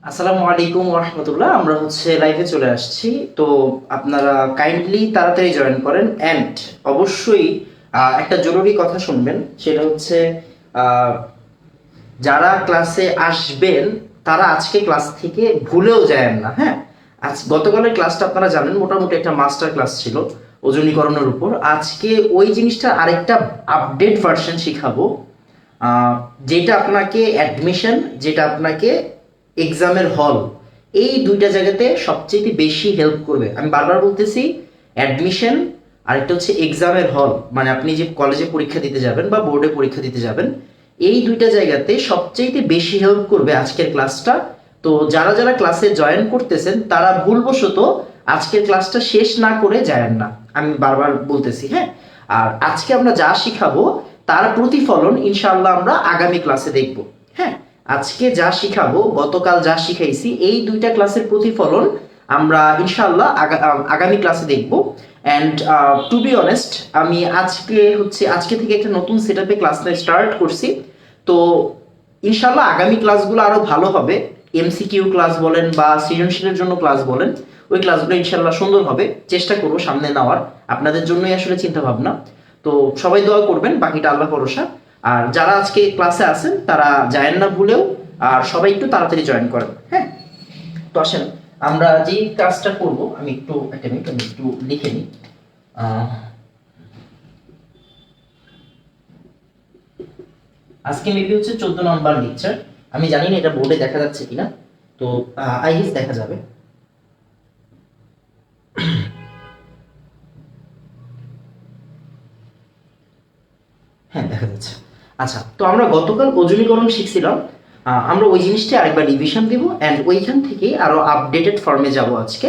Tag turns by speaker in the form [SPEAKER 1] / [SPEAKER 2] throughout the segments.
[SPEAKER 1] আসসালামু আলাইকুম রাহমাতুল্লাহ। আমরা লাইভে চলে আসছি। তো আপনারা কাইন্ডলি তাড়াতাড়ি জয়েন করেন অ্যান্ড অবশ্যই একটা জরুরি কথা শুনবেন। সেটা হচ্ছে আহ, যারা ক্লাসে আসবেন তারা আজকে ক্লাস থেকে ভুলেও যায়েন না, হ্যাঁ। আজ গতকালের ক্লাসটা আপনারা জানেন, মোটামুটি একটা মাস্টার ক্লাস ছিল ওজনীকরণের উপর। আজকে ওই জিনিসটা আরেকটা আপডেট ভার্সন শিখাবো, আহ, যেটা আপনাকে অ্যাডমিশন, যেটা আপনাকে এক্সামের হল, এই দুইটা জায়গাতে সবচেয়ে বেশি হেল্প করবে। আমি বারবার বলতেছি, অ্যাডমিশন আর একটা হচ্ছে এক্সামের হল, মানে আপনি যে কলেজে পরীক্ষা দিতে যাবেন বা বোর্ডে পরীক্ষা দিতে যাবেন, এই দুইটা জায়গাতে সবচেয়ে বেশি হেল্প করবে আজকের ক্লাসটা। তো যারা যারা ক্লাসে জয়েন করতেছেন তারা ভুলবশত আজকের ক্লাসটা শেষ না করে যায়েন না, আমি বারবার বলতেছি, হ্যাঁ। আর আজকে আমরা যা শিখাবো তার প্রতিফলন ইনশাআল্লাহ আমরা আগামী ক্লাসে দেখব, হ্যাঁ। আজকে যা শিখাবো, গতকাল যা শিখাইছি, এই দুইটা ক্লাসের প্রতিফলন আমরা ইনশাআল্লাহ আগামী ক্লাসে দেখব। অ্যান্ড টু বি অনেস্ট, আমি আজকে থেকে একটা নতুন সেট আপে ক্লাসটা স্টার্ট করছি। তো ইনশাআল্লাহ আগামী ক্লাসগুলো আরো ভালো হবে। এমসিকিউ ক্লাস বলেন বা সৃজনশীলের জন্য ক্লাস বলেন, ওই ক্লাসগুলো ইনশাআল্লাহ সুন্দর হবে। চেষ্টা করবো সামনে নেওয়ার, আপনাদের জন্যই আসলে চিন্তা ভাবনা। তো সবাই দোয়া করবেন, বাকিটা আল্লাহ ভরসা। আর যারা আজকে ক্লাসে আছেন তারা জায়েন না ভুলেও, আর সবাই একটু তাড়াতাড়ি জয়েন করেন, হ্যাঁ। তো আসেন আমরা যে কাজটা করব, আমি একটু একটা মিনিট, আমি একটু লিখে নিই। আজকে মেবি হচ্ছে 14 নম্বর লেকচার। আমি জানি না এটা বোর্ডে দেখা যাচ্ছে কিনা, তো আই গেস দেখা যাবে। হ্যাঁ, দেখা যাচ্ছে। আচ্ছা, তো আমরা গতকাল ওজনীকরণ শিখছিলাম। আমরা ওই জিনিসটি আরেকবার রিভিশন দিব অ্যান্ড ওইখান থেকে আরো আপডেটেড ফর্মে যাব আজকে।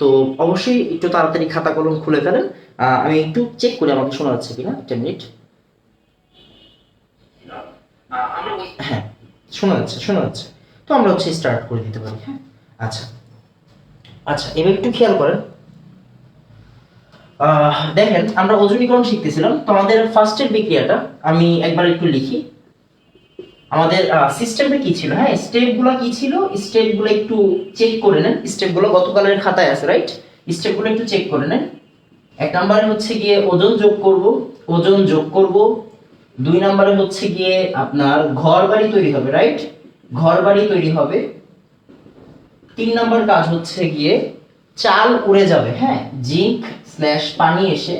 [SPEAKER 1] তো অবশ্যই একটু তাড়াতাড়ি খাতা কলম খুলে ফেলেন। আমি একটু চেক করি আমাকে শোনা যাচ্ছে কিনা, একটা মিনিট। হ্যাঁ, শোনা যাচ্ছে। তো আমরা স্টার্ট করে দিতে পারি, হ্যাঁ। আচ্ছা আচ্ছা, এবার একটু খেয়াল করেন। দেখেন, আমরা ওজনীকরণ শিখতেছিলাম, তো আমাদের ফার্স্টের বিক্রিয়াটা আমি একবার একটু লিখি। আমাদের সিস্টেমটা কি ছিল, হ্যাঁ, স্টেপগুলো কি ছিল, স্টেপগুলো একটু চেক করে নেন। স্টেপগুলো গতকালের খাতায় আছে, রাইট? স্টেপগুলো একটু চেক করে নেন। 1 নম্বরে গিয়ে ওজন যোগ করব। 2 নম্বরে গিয়ে আপনার ঘর বাড়ি তৈরি হবে, রাইট? ঘর বাড়ি তৈরি হবে। 3 নম্বর কাজ গিয়ে চাল উড়ে যাবে, হ্যাঁ, জিঙ্ক স্ল্যাশ পানি এসে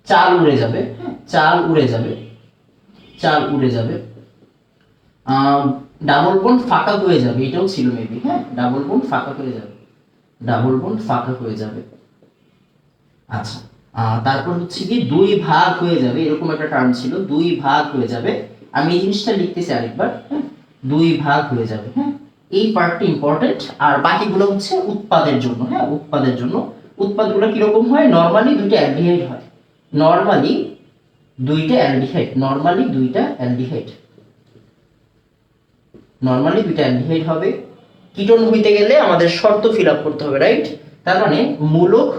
[SPEAKER 1] চাল উড়ে যাবে, হ্যাঁ, চাল উড়ে যাবে। ডাবল বন্ড ফাঁকা হয়ে যাবে, এটাও ছিল মেবি, হ্যাঁ, ডাবল বন্ড ফাঁকা হয়ে যাবে। আচ্ছা, তারপর কি 2 ভাগ হয়ে যাবে, এরকম একটা টার্ম ছিল, 2 ভাগ হয়ে যাবে। আমি এই জিনিসটা লিখতেছি আরেকবার, হ্যাঁ, 2 ভাগ হয়ে যাবে, হ্যাঁ। এই পার্টটা ইম্পর্টেন্ট, আর বাকিগুলো উৎপাদের জন্য, হ্যাঁ, উৎপাদগুলো কিরকম হয়? নরমালি দুইটা অ্যালডিহাইড হয়, নরমালি দুইটা অ্যালডিহাইড হবে। কিটোন হইতে গেলে আমাদের শর্ত ফিল আপ করতে হবে, রাইট? তার মানে মূলক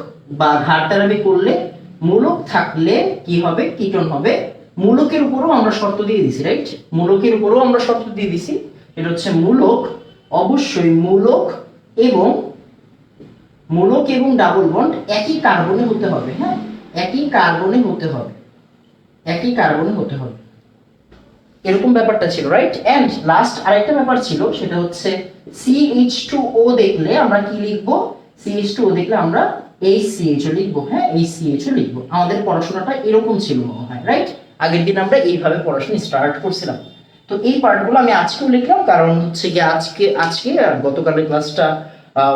[SPEAKER 1] বা ঘাটতারাবি করলে, মূলক থাকলে কি হবে? কিটোন হবে। মূলকের উপরও আমরা শর্ত দিয়ে দিছি, রাইট? এটা হচ্ছে মূলক, অবশ্যই মূলক এবং ডাবল বন্ড একই কার্বনে হতে হবে, হ্যাঁ, একই কার্বনে হতে হবে। এরকম ব্যাপারটা ছিল, রাইট? এন্ড লাস্ট আরেকটা ব্যাপার ছিল, সেটা হচ্ছে CH2O দেখলে আমরা কি লিখবো? CH2O দেখলে আমরা HCH লিখবো, হ্যাঁ, HCH লিখবো। আমাদের পড়াশোনাটা এরকম ছিল মনে হয়, রাইট? আগের দিন আমরা এইভাবে পড়াশোনা স্টার্ট করছিলাম। তো এই পার্টগুলো আমি আজকেও লিখলাম, কারণ গিয়ে আজকে আর গতকালের ক্লাসটা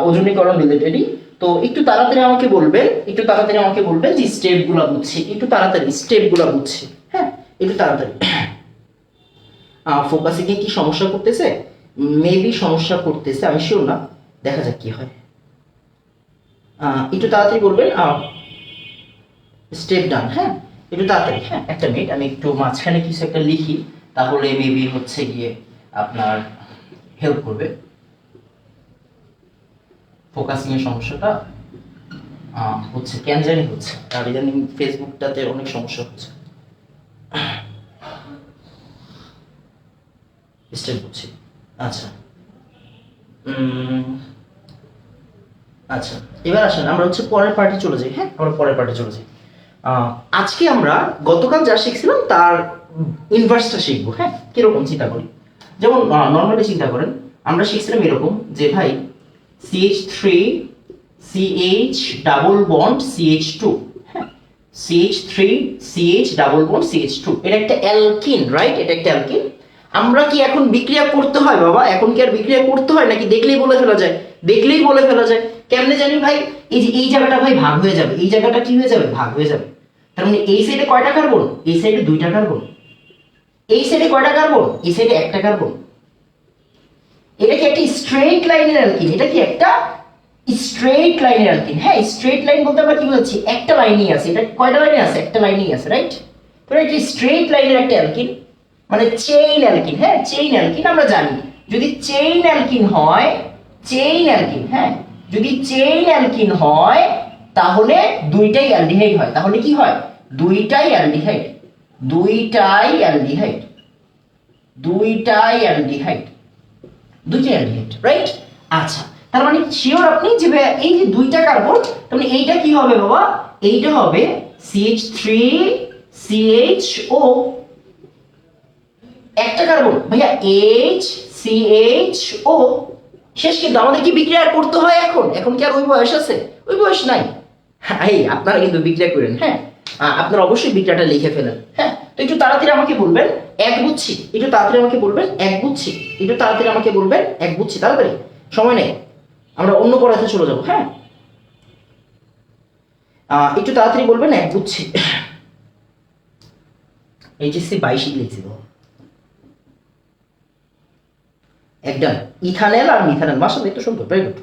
[SPEAKER 1] ওজনীকরণ রিলেটেডই। তো একটু তাড়াতাড়ি আমাকে বলবেন যে স্টেপগুলো বুঝছি, হ্যাঁ, একটু তাড়াতাড়ি। ফোকাসিং এ কি সমস্যা করতেছে? মেবি সমস্যা করতেছে, আমি শিওর না, দেখা যাক কি হয়। একটু তাড়াতাড়ি বলবেন। স্টেপ ডান, হ্যাঁ, একটু তাড়াতাড়ি, হ্যাঁ, একটা মিনিট, আমি একটু মাঝখানে কিছু একটা লিখি, তাহলে মেবি গিয়ে আপনার হেল্প করবে। ফোকাসিং এর সমস্যাটা কেন জানি হচ্ছে, আর ইদানিং ফেসবুকটাতে অনেক সমস্যা হচ্ছে। স্টেপ বুঝছি। আচ্ছা, আচ্ছা, এবার আসেন আমরা হচ্ছে পরের পার্টে চলে যাই। হ্যাঁ, আমরা পরের পার্টে চলে যাই। আজকে আমরা গতকাল যা শিখছিলাম তার ইনভার্সটা শিখবো। হ্যাঁ, কিরকম চিন্তা করি, যেমন নর্মালি চিন্তা করেন, আমরা শিখছিলাম এরকম যে ভাই CH3 CH double bond CH2, হ্যাঁ, CH3 CH double bond CH2, এটা একটা অ্যালকিন, রাইট? এটা একটা অ্যালকিন। আমরা কি এখন বিক্রিয়া করতে হয় বাবা? এখন কি আর বিক্রিয়া করতে হয় নাকি দেখলেই বলে ফেলা যায়? দেখলেই বলে ফেলা যায়। কেমনে জানি ভাই? এই যে এই জায়গাটা ভাই ভাগ হয়ে যাবে, এই জায়গাটা কি হয়ে যাবে? ভাগ হয়ে যাবে। তার মানে এই সাইডে কয়টা কার্বন? এই সাইডে দুইটা কার্বন। এই সাইডে কয়টা কার্বন? এই সাইডে একটা কার্বন। এটা কি একটা স্ট্রেট লাইনের অ্যালকিন? এটা কি একটা স্ট্রেট লাইনের অ্যালকিন? হ্যাঁ, স্ট্রেট লাইন বলতে আমরা কি বলছি? একটা লাইনই আছে। এটা কয়টা লাইনে আছে? একটা লাইনই আছে, রাইট? তো এটা স্ট্রেট লাইনের একটা অ্যালকিন, মানে চেইন অ্যালকিন। হ্যাঁ, চেইন অ্যালকিন আমরা জানি, যদি চেইন অ্যালকিন হয়, চেইন অ্যালকিন, হ্যাঁ, যদি চেইন অ্যালকিন হয় তাহলে দুইটাই অ্যালডিহাইড হয়। তাহলে কি হয়? দুইটাই অ্যালডিহাইড, দুইটাই অ্যালডিহাইড, দুইটাই অ্যালডিহাইড, দুইটাই অ্যালডিহাইড, রাইট? আচ্ছা, তার মানে শিওর আপনি যে এই যে দুইটা কার্বন, তার মানে এইটা কি হবে বাবা? এইটা হবে CH3 CHO, একটা কার্বন ভাইয়া HCHO শেষ। কিন্তু আমাদের কি বিক্রিয়া আর করতে হয় এখন? এখন কি আর ওই বয়স আছে? ওই বয়স নাই। এই আপনারা কিন্তু বিক্রিয়া করেন, হ্যাঁ, আপনারা অবশ্যই বিক্রিয়াটা লিখে ফেলেন। হ্যাঁ, তো একটু তাড়াতাড়ি আমাকে বলবেন এক বুঝছি, একটু তাড়াতাড়ি আমাকে বলবেন এক বুঝছি, একটু তাড়াতাড়ি আমাকে বলবেন এক বুঝছি, তাড়াতাড়ি, সময় নেই, আমরা অন্য পড়াতে চলে যাবো। হ্যাঁ, একটু তাড়াতাড়ি বলবেন এক বুঝছি। HSC 22 লিখছি তো একদম ইথানল আর মিথানল, মাশাআল্লাহ, একটু সুন্দর, ভেরি গুড।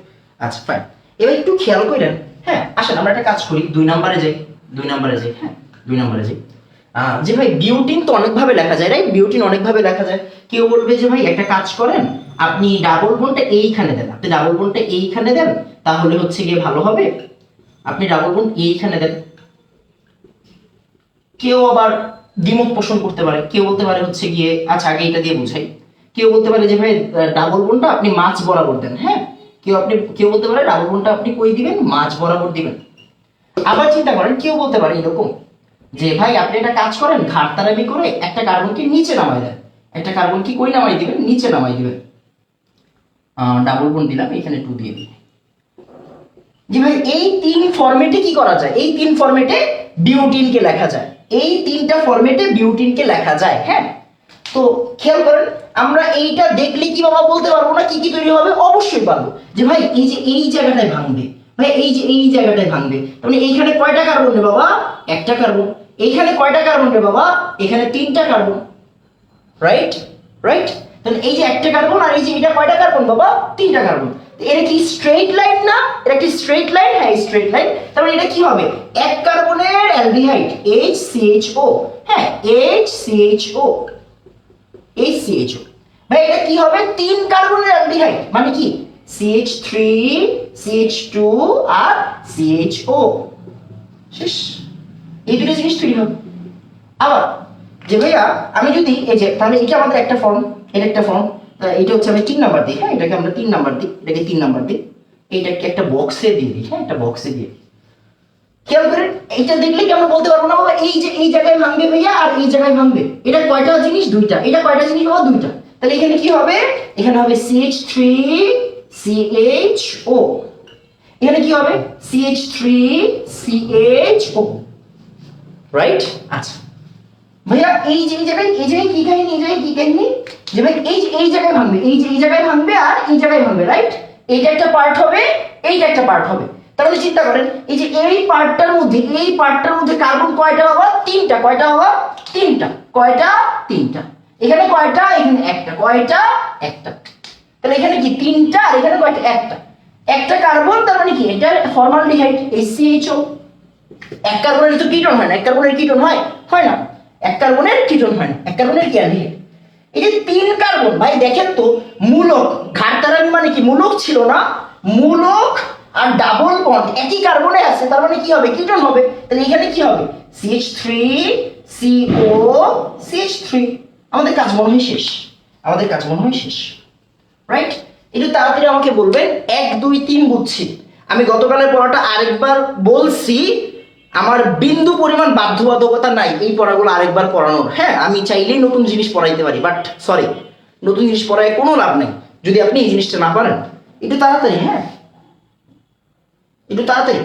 [SPEAKER 1] আচ্ছা ফাইন, এবার একটু খেয়াল করেন। হ্যাঁ, আসেন আমরা একটা কাজ করি, 2 নম্বরে যাই, 2 নম্বরে যাই। হ্যাঁ, 2 নম্বরে যাই। যে ভাই বিউটিন তো অনেকভাবে লেখা যায়, রাইট? বিউটিন অনেকভাবে লেখা যায়। কেউ বলবে যে ভাই একটা কাজ করেন, আপনি ডাবল বন্ডটা এইখানে দেন, আপনি ডাবল বন্ডটা এইখানে দেন, তাহলে হচ্ছে গিয়ে ভালো হবে। আপনি ডাবল বন্ড এইখানে দেন। কেউ আবার দ্বিমত পোষণ করতে পারে, কেউ বলতে পারে হচ্ছে গিয়ে, আচ্ছা আগে এটা দিয়ে বুঝাই, কেউ বলতে পারে যে ভাই ডাবল বন্ডটা আপনি মাঝ বরাবর দেন। হ্যাঁ, কেউ বলতে পারে ডাবল বন্ডটা আপনি কই দিবেন? মাঝ বরাবর দিবেন। আবার চিন্তা করেন, কেউ বলতে পারে এরকম যে ভাই আপনি একটা কাজ করেন, ঘাটতারামি করে একটা কার্বনকে নিচে নামাই দেন, একটা কার্বন কি কই নামাই দিবেন? নিচে নামাই দিবেন। ডাবল বন্ড দিলাম, এখানে 2 দিয়ে দিই। যে ভাই এই 3 ফরম্যাটে কি করা যায়? এই 3 ফরম্যাটে বিউটিনকে লেখা যায়, এই 3টা ফরম্যাটে বিউটিনকে লেখা যায়। হ্যাঁ, তো খেয়াল করেন, আমরা এইটা দেখলে কি বাবা বলতে পারবো না কি কি তৈরি হবে? অবশ্যই পারবো। যে ভাই এই যে এই জায়গাটায় ভাঙবে, ভাই এই যে এই জায়গাটায় ভাঙবে, তার মানে এইখানে কয়টা কার্বন রে বাবা? একটা কার্বন। এইখানে কয়টা কার্বন রে বাবা? এখানে 3টা কার্বন, রাইট? রাইট, তাহলে এই যে একটা কার্বন আর এই যে এটা কয়টা কার্বন বাবা? 3টা কার্বন। এটা কি স্ট্রেট লাইন না? এটা কি স্ট্রেট লাইন? হ্যাঁ, স্ট্রেট লাইন। তার মানে এটা কি হবে? এক কার্বনের অ্যালডিহাইড HCHO, হ্যাঁ, HCHO, HCHO। ভাই এটা কি হবে? 3 কার্বনের অ্যালডিহাইড, মানে কি CH3 CH2 আর CHO, শেষ। এই দুটো জিনিস তৈরি হবে। আবার যে ভাইয়া আমি যদি এই যে, তাহলে এটা আমাদের একটা ফর্ম, এটা একটা ফর্ম, এটা হচ্ছে আমি 3 নাম্বার দিই। হ্যাঁ, এটাকে আমরা 3 নাম্বার দিই, এটাকে 3 নাম্বার দিই, এইটাকে একটা বক্সে দিয়ে দিই। হ্যাঁ, একটা বক্সে দিয়ে দিই। খেয়াল করেন, এইটা দেখলে কি আমরা বলতে পারবো না বাবা এই যে এই জায়গায় ভাঙবে ভাইয়া আর এই জায়গায় ভাঙবে? এটা কয়টা জিনিস? 2টা। এটা কয়টা জিনিস বাবা? 2টা। তাহলে এখানে কি হবে? এখানে হবে CH3 CHO, এখানে কি হবে? CH3 CHO, right? আচ্ছা ভাইয়া এই যে এই জায়গায় কি কাহিনী? এই জায়গায় কি কাহিনী? যে ভাই এই যে এই জায়গায় ভাঙবে, এই যে এই জায়গায় ভাঙবে আর এই জায়গায় ভাঙবে, রাইট? এইটা একটা পার্ট হবে, এইটা একটা পার্ট হবে। তাহলে চিন্তা করেন, এই যে এই পার্টটার মধ্যে, এই পার্টটার মধ্যে কার্বন কয়টা বাবা? 3টা। কয়টা বাবা? 3টা। কয়টা? 3টা। এখানে কয়টা? এখানে একটা। কয়টা? একটা। তাহলে এখানে কি 3টা আর এখানে কয়টা? একটা। একটা কার্বন, তার মানে কি এটা ফর্মালডিহাইড HCHO। এক কার্বনের তো কিটোন হয় না, এক কার্বনের কিটোন হয়? হয় না। এক কার্বনের কিটোন হয় না, এক কার্বনের কি অ্যালডিহাইড। এই যে 3 কার্বন, ভাই দেখেন তো, মূলক ঘাটতারামি মানে কি? মূলক ছিল না, মূলক আর ডাবল বন্ড একই কার্বনে আছে, তার মানে কি হবে? কিটোন হবে। তাহলে এখানে কি হবে? CH3 CO CH3। আমাদের কাজ মনে হয় শেষ, আমাদের কাজ মনে হয় শেষ, রাইট? একটু তাড়াতাড়ি আমাকে বলবেন 1 2 3 বুঝছি। আমি গতকালের পড়াটা আরেকবার বলছি, আমার বিন্দু পরিমাণ বাধ্যবাধকতা নাই এই পড়াগুলো আরেকবার পড়ানোর। হ্যাঁ, আমি চাইলেই নতুন জিনিস পড়াইতে পারি, বাট সরি, নতুন জিনিস পড়ায় কোনো লাভ নেই যদি আপনি এই জিনিসটা না পারেন। একটু তাড়াতাড়ি, হ্যাঁ একটু তাড়াতাড়ি,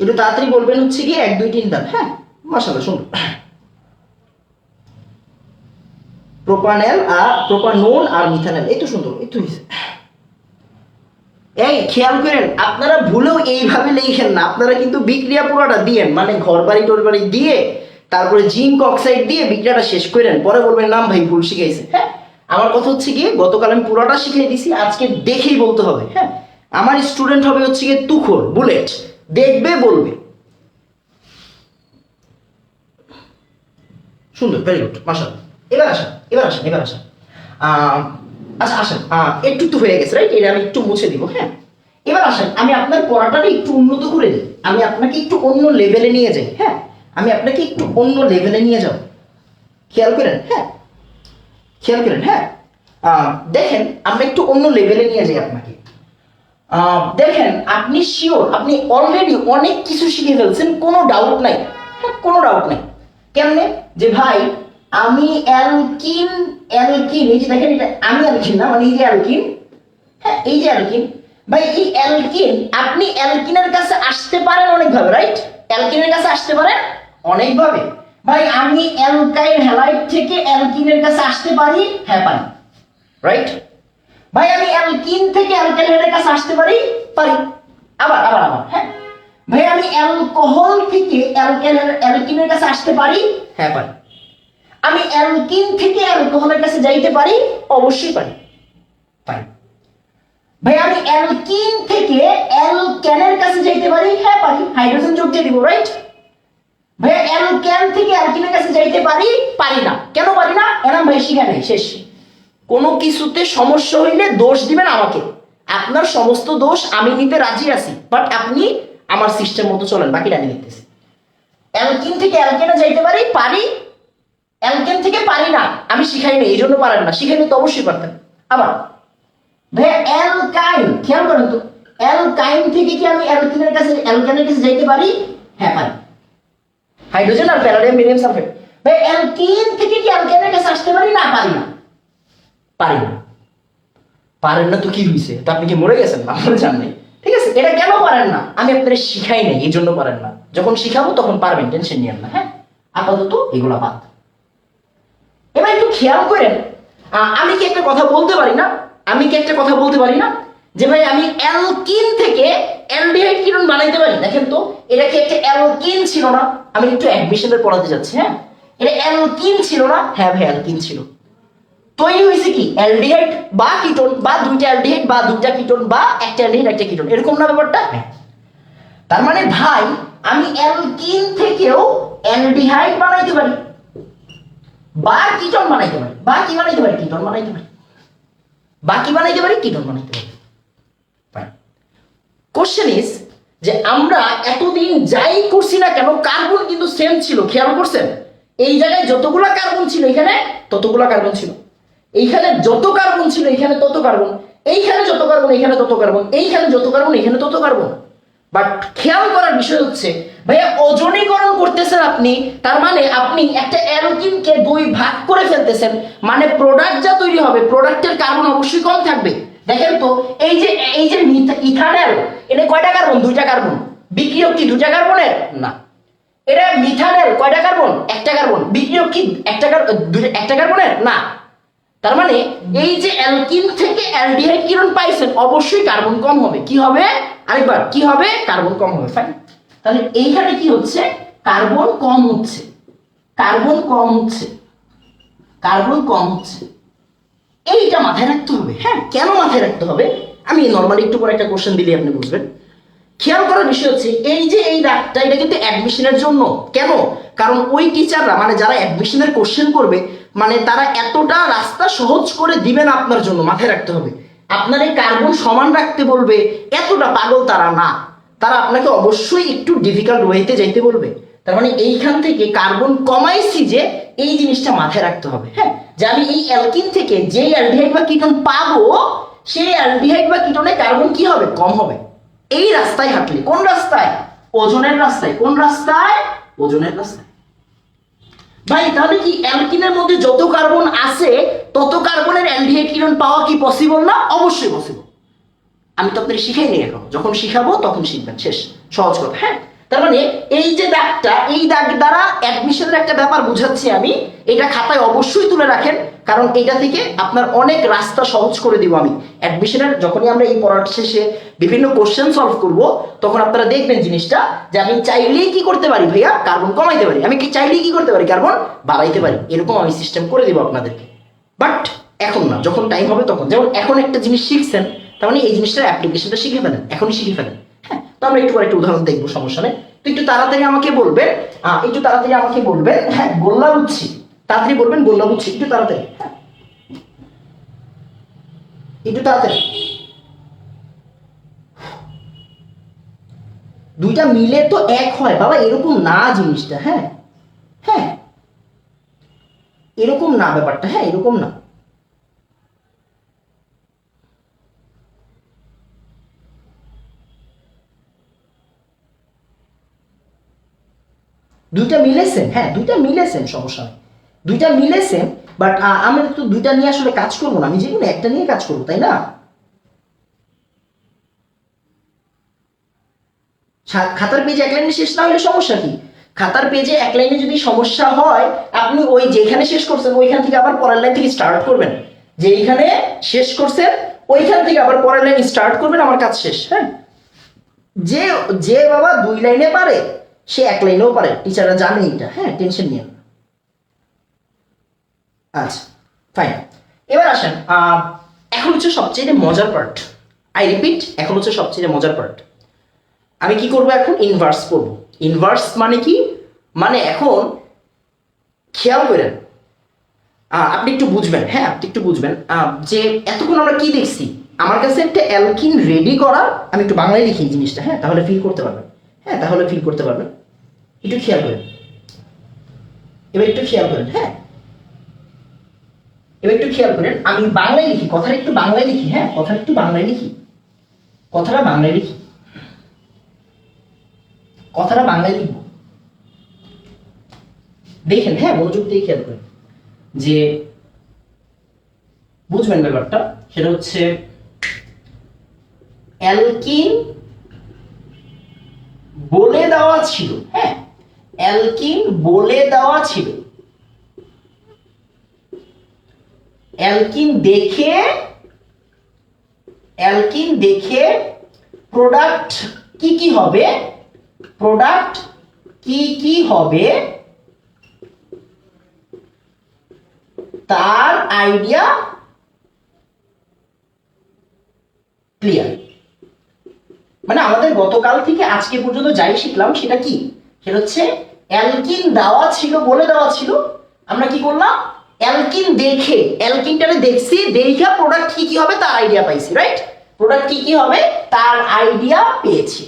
[SPEAKER 1] একটু তাড়াতাড়ি বলবেন হচ্ছে কি 1 2 3 দান। হ্যাঁ মাশাআল্লাহ, শুনুন। প্রোপানেল আর প্রোপানোন আর মিথানল, এই তো সুন্দর, এই তো এই খেয়াল করেন, আপনারা ভুলেও এইভাবে লিখেন না। আপনারা কিন্তু বিক্রিয়া পুরোটা দিয়েন, মানে ঘর বাড়ি টোর বাড়ি দিয়ে তারপরে জিঙ্ক অক্সাইড দিয়ে বিক্রিয়াটা শেষ করেন, পরে বলবেন নাম ভাই ভুল শিখাইছে। হ্যাঁ, আমার কথা হচ্ছে গিয়ে গতকাল আমি পুরোটা শিখিয়ে দিছি, আজকে দেখেই বলতে হবে। হ্যাঁ, আমার স্টুডেন্ট হবে হচ্ছে গিয়ে তুখোর বুলেট, দেখবে বলবে। সুন্দর, ভেরি গুড, মাশাআল্লাহ। এবার আসেন, এবার আসেন, এবার আসেন। আচ্ছা আসেন, একটু তো হয়ে গেছে রাইট, এটা আমি একটু মুছে দিব। হ্যাঁ, এবার আসেন, আমি আপনার পড়াটাকে একটু উন্নত করে দিই, আমি আপনাকে একটু অন্য লেভেলে নিয়ে যাই। হ্যাঁ, আমি আপনাকে একটু অন্য লেভেলে নিয়ে যাব, খেয়াল করেন। হ্যাঁ, খেয়াল করেন। হ্যাঁ, দেখেন আমরা একটু অন্য লেভেলে নিয়ে যাই আপনাকে। দেখেন, আপনি শিওর, আপনি অলরেডি অনেক কিছু শিখে ফেলছেন, কোনো ডাউট নাই। হ্যাঁ, কোনো ডাউট নাই। কেমনে যে ভাই আমি অ্যালকিন, অ্যালকিন, এই যে দেখেন, এটা আমি অ্যালকিন না, মানে এই যে অ্যালকিন। হ্যাঁ, এই যে অ্যালকিন, ভাই এই অ্যালকিন, আপনি অ্যালকিনের কাছে আসতে পারেন অনেকভাবে, রাইট? অ্যালকিনের কাছে আসতে পারেন অনেকভাবে। ভাই আমি অ্যালকাইল হ্যালাইড থেকে অ্যালকিনের কাছে আসতে পারি, হ্যাঁ পারি, রাইট? ভাই আমি অ্যালকিন থেকে অ্যালকাইল হ্যালাইডের কাছে আসতে পারি, পারি। আবার আবার আবার, হ্যাঁ ভাই আমি অ্যালকোহল থেকে অ্যালকিনের কাছে আসতে পারি, হ্যাঁ পারি। আমি অ্যালকিন থেকে অ্যালকোহলের কাছে যাইতে পারি, অবশ্যই পারি, পারি। ভাই আমি অ্যালকিন থেকে অ্যালকেনের কাছে যাইতে পারি, হ্যাঁ পারি, হাইড্রোজেন যোগ দিয়ে দিব, রাইট? ভাই অ্যালকেন থেকে অ্যালকিনের কাছে যাইতে পারি, পারি না। কেন পারি না? এরকম ভাই শিখা নেই, শেষ। কোনো কিছুতে সমস্যা হইলে দোষ দিবেন আমাকে, আপনার সমস্ত দোষ আমি নিতে রাজি আছি, বাট আপনি আমার সিস্টেম মতো চলেন, বাকিটা আমি দেখতেছি। অ্যালকিন থেকে অ্যালকেনে যাইতে পারি, পারি। অ্যালকেন থেকে পারি না, আমি শিখাই নেই, এই জন্য পারেন না। শিখাইলে তো অবশ্যই পারতেন। আবার ভাই অ্যালকাইন, খেয়াল করেন তো, অ্যালকাইন থেকে কি আমি অ্যালকিনের কাছে, অ্যালকেনের কাছে যাইতে পারি, হ্যাঁ পারি। হাইড্রোজেন আর প্যারাডিয়াম বেরিয়াম সালফেট। ভাই অ্যালকিন থেকে কি অ্যালকেনের কাছে আসতে পারি, না পারি না, পারি না। পারেন না তো কি হয়েছে? তো আপনি কি মরে গেছেন? না, মরে যান নাই, ঠিক আছে। এটা কেন পারেন না? আমি আপনাদের শিখাই নাই, এই জন্য পারেন না। যখন শিখাবো তখন পারবেন, টেনশন নিয়েন না। হ্যাঁ, আপাতত এগুলো বাদ। এবার একটু খেয়াল করেন, আমি কি একটা কথা বলতে পারি না? আমি কি একটা কথা বলতে পারি না যে ভাই আমি অ্যালকিন থেকে অ্যালডিহাইড কিরণ বানাইতে পারি? দেখেন তো, এটা কি একটা অ্যালকিন ছিল না? আমি একটু অ্যাডমিশনের পড়াতে যাচ্ছি। হ্যাঁ, এটা অ্যালকিন ছিল না? হ্যাঁ ভাই অ্যালকিন ছিল। তৈরি হয়েছে কি অ্যালডিহাইড বা কিটোন, বা দুইটা অ্যালডিহাইড বা দুইটা কিটোন, বা একটা অ্যালডিহাইড একটা কিটোন, এরকম না ব্যাপারটা? হ্যাঁ। তার মানে ভাই আমি অ্যালকিন থেকেও অ্যালডিহাইড বানাইতে পারি, বা কিটোন বানাইতে পারি, বা কি বানাইতে পারি, কিটোন বানাইতে পারি, বা কি বানাইতে পারি, কিটোন বানাইতে পারি। কোশ্চেন ইজ যে আমরা এতদিন যাই করছি না কেন, কার্বন কিন্তু সেম ছিল। খেয়াল করছেন, এই জায়গায় যতগুলা কার্বন ছিল এখানে ততগুলা কার্বন ছিল, এইখানে যত কার্বন ছিল এখানে তত কার্বন, এইখানে যত কার্বন এখানে তত কার্বন, এইখানে যত কার্বন এখানে তত কার্বন। বাট খেয়াল করার বিষয় হচ্ছে ভাইয়া ওজনীকরণ করতেছেন আপনি, তার মানে আপনি একটা অ্যালকিনকে দুই ভাগ করে ফেলতেছেন, মানে প্রোডাক্ট যা তৈরি হবে প্রোডাক্টের কার্বন অবশ্যই কম থাকবে। দেখেন তো, এই যে ইথানল, এটা কয়টা কার্বন? দুইটা কার্বন। বিক্রিয়ক কি দুইটা কার্বনের? না। এটা মিথানল, কয়টা কার্বন? একটা কার্বন। বিক্রিয়ক কি একটা কার্বনের? না। তার মানে এই যে অ্যালকিন থেকে অ্যালডিহাইড কিরণ পাইছেন, অবশ্যই কার্বন কম হবে। কি হবে? আরেকবার, কি হবে? কার্বন কম হবে। ফাইন। তাহলে এইখানে কি হচ্ছে? কার্বন কম হচ্ছে, কার্বন কম হচ্ছে, কার্বন কম হচ্ছে। এইটা মাথায় রাখতে হবে। হ্যাঁ, কেন মাথায় রাখতে হবে? আমি নর্মালি একটু পরে একটা কোশ্চেন দিলে আপনি বুঝবেন। খেয়াল করার বিষয় হচ্ছে এই যে এই দাগটা, এটা কিন্তু অ্যাডমিশনের জন্য। কেন? কারণ ওই টিচাররা, মানে যারা অ্যাডমিশনের কোশ্চেন করবে, মানে তারা এতটা রাস্তা সহজ করে দিবেন আপনার জন্য, মাথায় রাখতে হবে। আপনার এই কার্বন সমান রাখতে বলবে, এতটা পাগল তারা না। তারা আপনাকে অবশ্যই একটু ডিফিকাল্ট ওয়েতে যাইতে বলবে। তার মানে এইখান থেকে কার্বন কমাইছি যে এই জিনিসটা মাথায় রাখতে হবে, হ্যাঁ, যে আমি এই অ্যালকিন থেকে যে অ্যালডিহাইড বা কিটোন পাবো সেই অ্যালডিহাইড বা কিটোনে কার্বন কি হবে, কম হবে। এই রাস্তায় হাঁটলে, কোন রাস্তায়, ওজনের রাস্তায়, কোন রাস্তায়, ওজনের রাস্তায়। ভাই তাহলে কি অ্যালকিনের মধ্যে যত কার্বন আছে তত কার্বনের অ্যালডিহাইড কিটোন পাওয়া কি পসিবল না? অবশ্যই পসিবল। আমি তো আপনাদের শিখাই নেই এখন, যখন শিখাবো তখন শিখবেন, শেষ, সহজ কথা। হ্যাঁ, তার মানে এই যে দাগটা, এই দাগ দ্বারা অ্যাডমিশনের একটা ব্যাপার বুঝাচ্ছি আমি, এটা খাতায় অবশ্যই তুলে রাখেন, কারণ এটা থেকে আপনার অনেক রাস্তা সহজ করে দিব আমি অ্যাডমিশনের। যখনই আমরা এই পড়ার শেষে বিভিন্ন কোশ্চেন সলভ করব তখন আপনারা দেখবেন জিনিসটা, যে আমি চাইলেই কি করতে পারি ভাইয়া, কার্বন কমাইতে পারি, আমি কি চাইলেই কি করতে পারি, কার্বন বাড়াইতে পারি, এরকম আমি সিস্টেম করে দিব আপনাদেরকে। বাট এখন না, যখন টাইম হবে তখন। যেমন এখন একটা জিনিস শিখছেন, তার মানে এই জিনিসটার অ্যাপ্লিকেশনটা শিখে ফেলেন, এখনই শিখে ফেলেন। হ্যাঁ, তো আমরা একটু পরে একটা উদাহরণ দেখবো, সমস্যা নেই। তো একটু তাড়াতাড়ি আমাকে বলবেন, হ্যাঁ গোল্লা বুঝছি, তাড়াতাড়ি বলবেন গোল্লা বুঝছি, একটু তাড়াতাড়ি, হ্যাঁ একটু তাড়াতাড়ি। দুইটা মিলে তো এক হয় বাবা, এরকম না জিনিসটা। হ্যাঁ হ্যাঁ, এরকম না ব্যাপারটা, হ্যাঁ এরকম না। দুইটা মিলেছেন, হ্যাঁ দুইটা মিলেছেন, সমস্যা নেই, দুইটা মিলেছেন। বাট আমি তো দুইটা নিয়ে আসলে কাজ করবো না, আমি যে কোনো একটা নিয়ে কাজ করবো, তাই না? খাতার পেজে এক লাইনে শেষ না হলে সমস্যা কি? খাতার পেজে এক লাইনে যদি সমস্যা হয়, আপনি ওই যেখানে শেষ করছেন ওইখান থেকে আবার পরের লাইন থেকে স্টার্ট করবেন, যে এইখানে শেষ করছেন ওইখান থেকে আবার পরের লাইন স্টার্ট করবেন, আমার কাজ শেষ। হ্যাঁ, যে যে বাবা দুই লাইনে পারে সে এক লাইনেও পারে, টিচাররা জানে এটা, হ্যাঁ টেনশন নিয়ে। আচ্ছা ফাইন, এবার আসেন, এখন হচ্ছে সবচেয়ে মজার পার্ট, আই রিপিট, এখন হচ্ছে সবচেয়ে মজার পার্ট। আমি কি করব এখন, ইনভার্স করব। ইনভার্স মানে কি, মানে এখন খেয়াল করেন, আপনি একটু বুঝবেন, হ্যাঁ আপনি একটু বুঝবেন, যে এতক্ষণ আমরা কি দেখছি, আমার কাছে একটা অ্যালকিন রেডি করা, আমি একটু বাংলায় লিখি এই জিনিসটা, হ্যাঁ তাহলে ফিল করতে পারবেন, হ্যাঁ তাহলে ফিল করতে পারবেন। একটু খেয়াল করেন, এবার একটু খেয়াল করেন, হ্যাঁ এবার একটু খেয়াল করেন, আমি বাংলায় লিখি, কথাটা একটু বাংলায় লিখি, হ্যাঁ কথাটা একটু বাংলায় লিখি, কথাটা বাংলায় লিখি, কথাটা বাংলায় লিখব। দেখেন, হ্যাঁ মনোযোগ দিয়ে খেয়াল করেন, যে বুঝবেন ব্যাপারটা, সেটা হচ্ছে অ্যালকিন বলে দেওয়া ছিল, হ্যাঁ অ্যালকিন বলে দেওয়া ছিল, অ্যালকিন দেখে প্রোডাক্ট কি কি হবে, প্রোডাক্ট কি কি হবে তার আইডিয়া ক্লিয়ার। মানে আমাদের গতকাল থেকে আজকে পর্যন্ত যাই শিখলাম সেটা কি, সেটা হচ্ছে অ্যালকিন দেওয়া ছিল, বলে দেওয়া ছিল, আমরা কি করলাম, অ্যালকিন দেখে, অ্যালকিনটারে দেখছি, দেখা প্রোডাক্ট কি কি হবে তার আইডিয়া পাইছি, রাইট? প্রোডাক্ট কি কি হবে তার আইডিয়া পেয়েছি,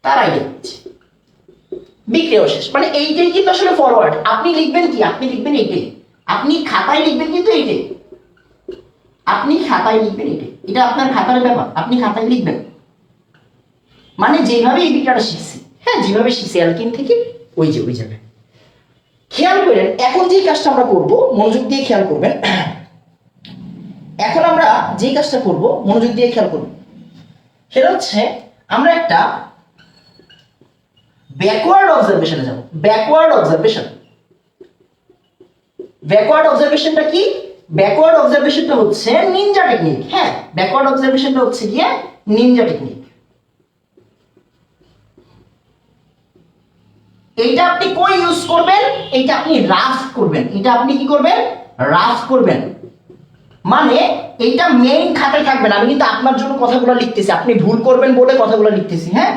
[SPEAKER 1] তার আইডিয়া পেয়েছি, বিক্রিয়া শেষ। মানে এইটাই কিন্তু আসলে ফরওয়ার্ড। আপনি লিখবেন কি, আপনি লিখবেন এইটাই, আপনি খাতায় লিখবেন কিন্তু এইটাই, আপনি খাতায় লিখবেন এইটাই, এটা আপনার খাতার ব্যাপার, আপনি খাতায় লিখবেন। মানে যেভাবে এই বিক্রিয়াটা শিখছি, হ্যাঁ যেভাবে শিখছি অ্যালকিন থেকে, ওই যে ওই জায়গায় খেয়াল করেন। এখন যে কাজটা আমরা করব, মনোযোগ দিয়ে খেয়াল করবেন, এখন আমরা যে কাজটা করব মনোযোগ দিয়ে খেয়াল করবেন, সেটা হচ্ছে আমরা একটা ব্যাকওয়ার্ড অবজারভেশনে যাব। ব্যাকওয়ার্ড অবজারভেশন, ব্যাকওয়ার্ড অবজারভেশনটা কি, ব্যাকওয়ার্ড অবজারভেশনটা হচ্ছে নিনজা টেকনিক। হ্যাঁ ব্যাকওয়ার্ড অবজারভেশনটা হচ্ছে গিয়ে নিনজা টেকনিক। এইটা আপনি কই ইউজ করবেন, এটা আপনি রাফ করবেন, এটা আপনি কি করবেন, রাফ করবেন। মানে এইটা মেইন খাতায় থাকবে না, আমি কিন্তু আপনার জন্য কথাগুলো লিখতেছি, আপনি ভুল করবেন বলে কথাগুলো লিখতেছি, হ্যাঁ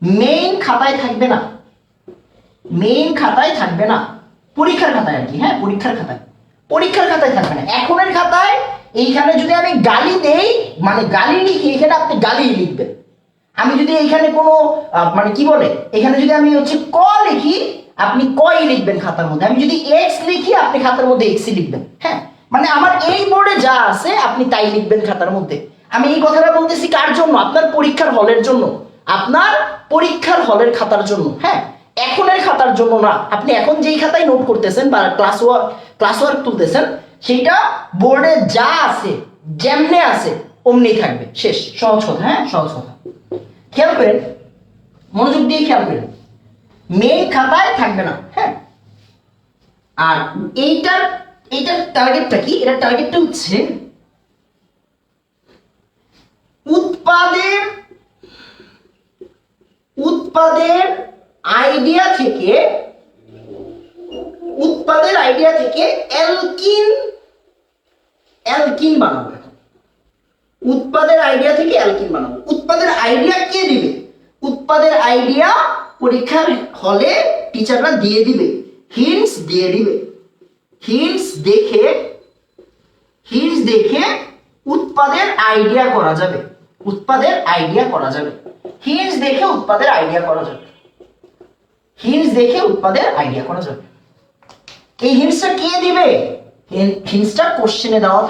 [SPEAKER 1] মেইন খাতায় থাকবে না, মেইন খাতায় থাকবে না, পরীক্ষার খাতায় আর কি, হ্যাঁ পরীক্ষার খাতায়, পরীক্ষার খাতায় থাকবে না। এখনের খাতায় এইখানে যদি আমি গালি দেই, মানে গালি লিখি, এখানে আপনি গালি লিখবেন, আমি যদি এখানে কোনো মানে কি বলে, এখানে যদি আমি হচ্ছে ক লিখি, আপনি কই লিখবেন খাতার মধ্যে। আমি যদি এক্স লিখি, আপনি খাতার মধ্যে এক্সই লিখবেন। হ্যাঁ, মানে আমার এই বোর্ডে যা আছে আপনি তাই লিখবেন খাতার মধ্যে। আমি এই কথাটা বলতেছি কার জন্য? আপনার পরীক্ষার হলের জন্য, আপনার পরীক্ষার হলের খাতার জন্য। হ্যাঁ, এখনের খাতার জন্য না। আপনি এখন যেই খাতায় নোট করতেছেন বা ক্লাস ওয়ার্ক তুলতেছেন, সেইটা বোর্ডে যা আছে যেমনে আছে অমনি থাকবে, শেষ। সহজ কথা। হ্যাঁ, সহজ কথা। খেয়াল করেন, মনোযোগ দিয়ে খেয়াল করেন, মেইন খাতায় থাকবে না। হ্যাঁ, আর এইটার টার্গেটটা কি? এটার টার্গেটটা হচ্ছে উৎপাদের আইডিয়া থেকে অ্যালকিন বানাবো। উৎপাদের আইডিয়া থেকে অ্যালকিন বানাবো। উৎপাদের আইডিয়া কে দিবে? উৎপাদের আইডিয়া পরীক্ষার হলে টিচাররা দিয়ে দিবে, হিন্টস দিয়ে দিবে। হিন্টস দেখে উৎপাদের আইডিয়া করা যাবে। হিন্টস দেখে উৎপাদের আইডিয়া করা যাবে। এই হিন্টসটা কে দিবে? হিন্টসটা কোশ্চেনে দেওয়া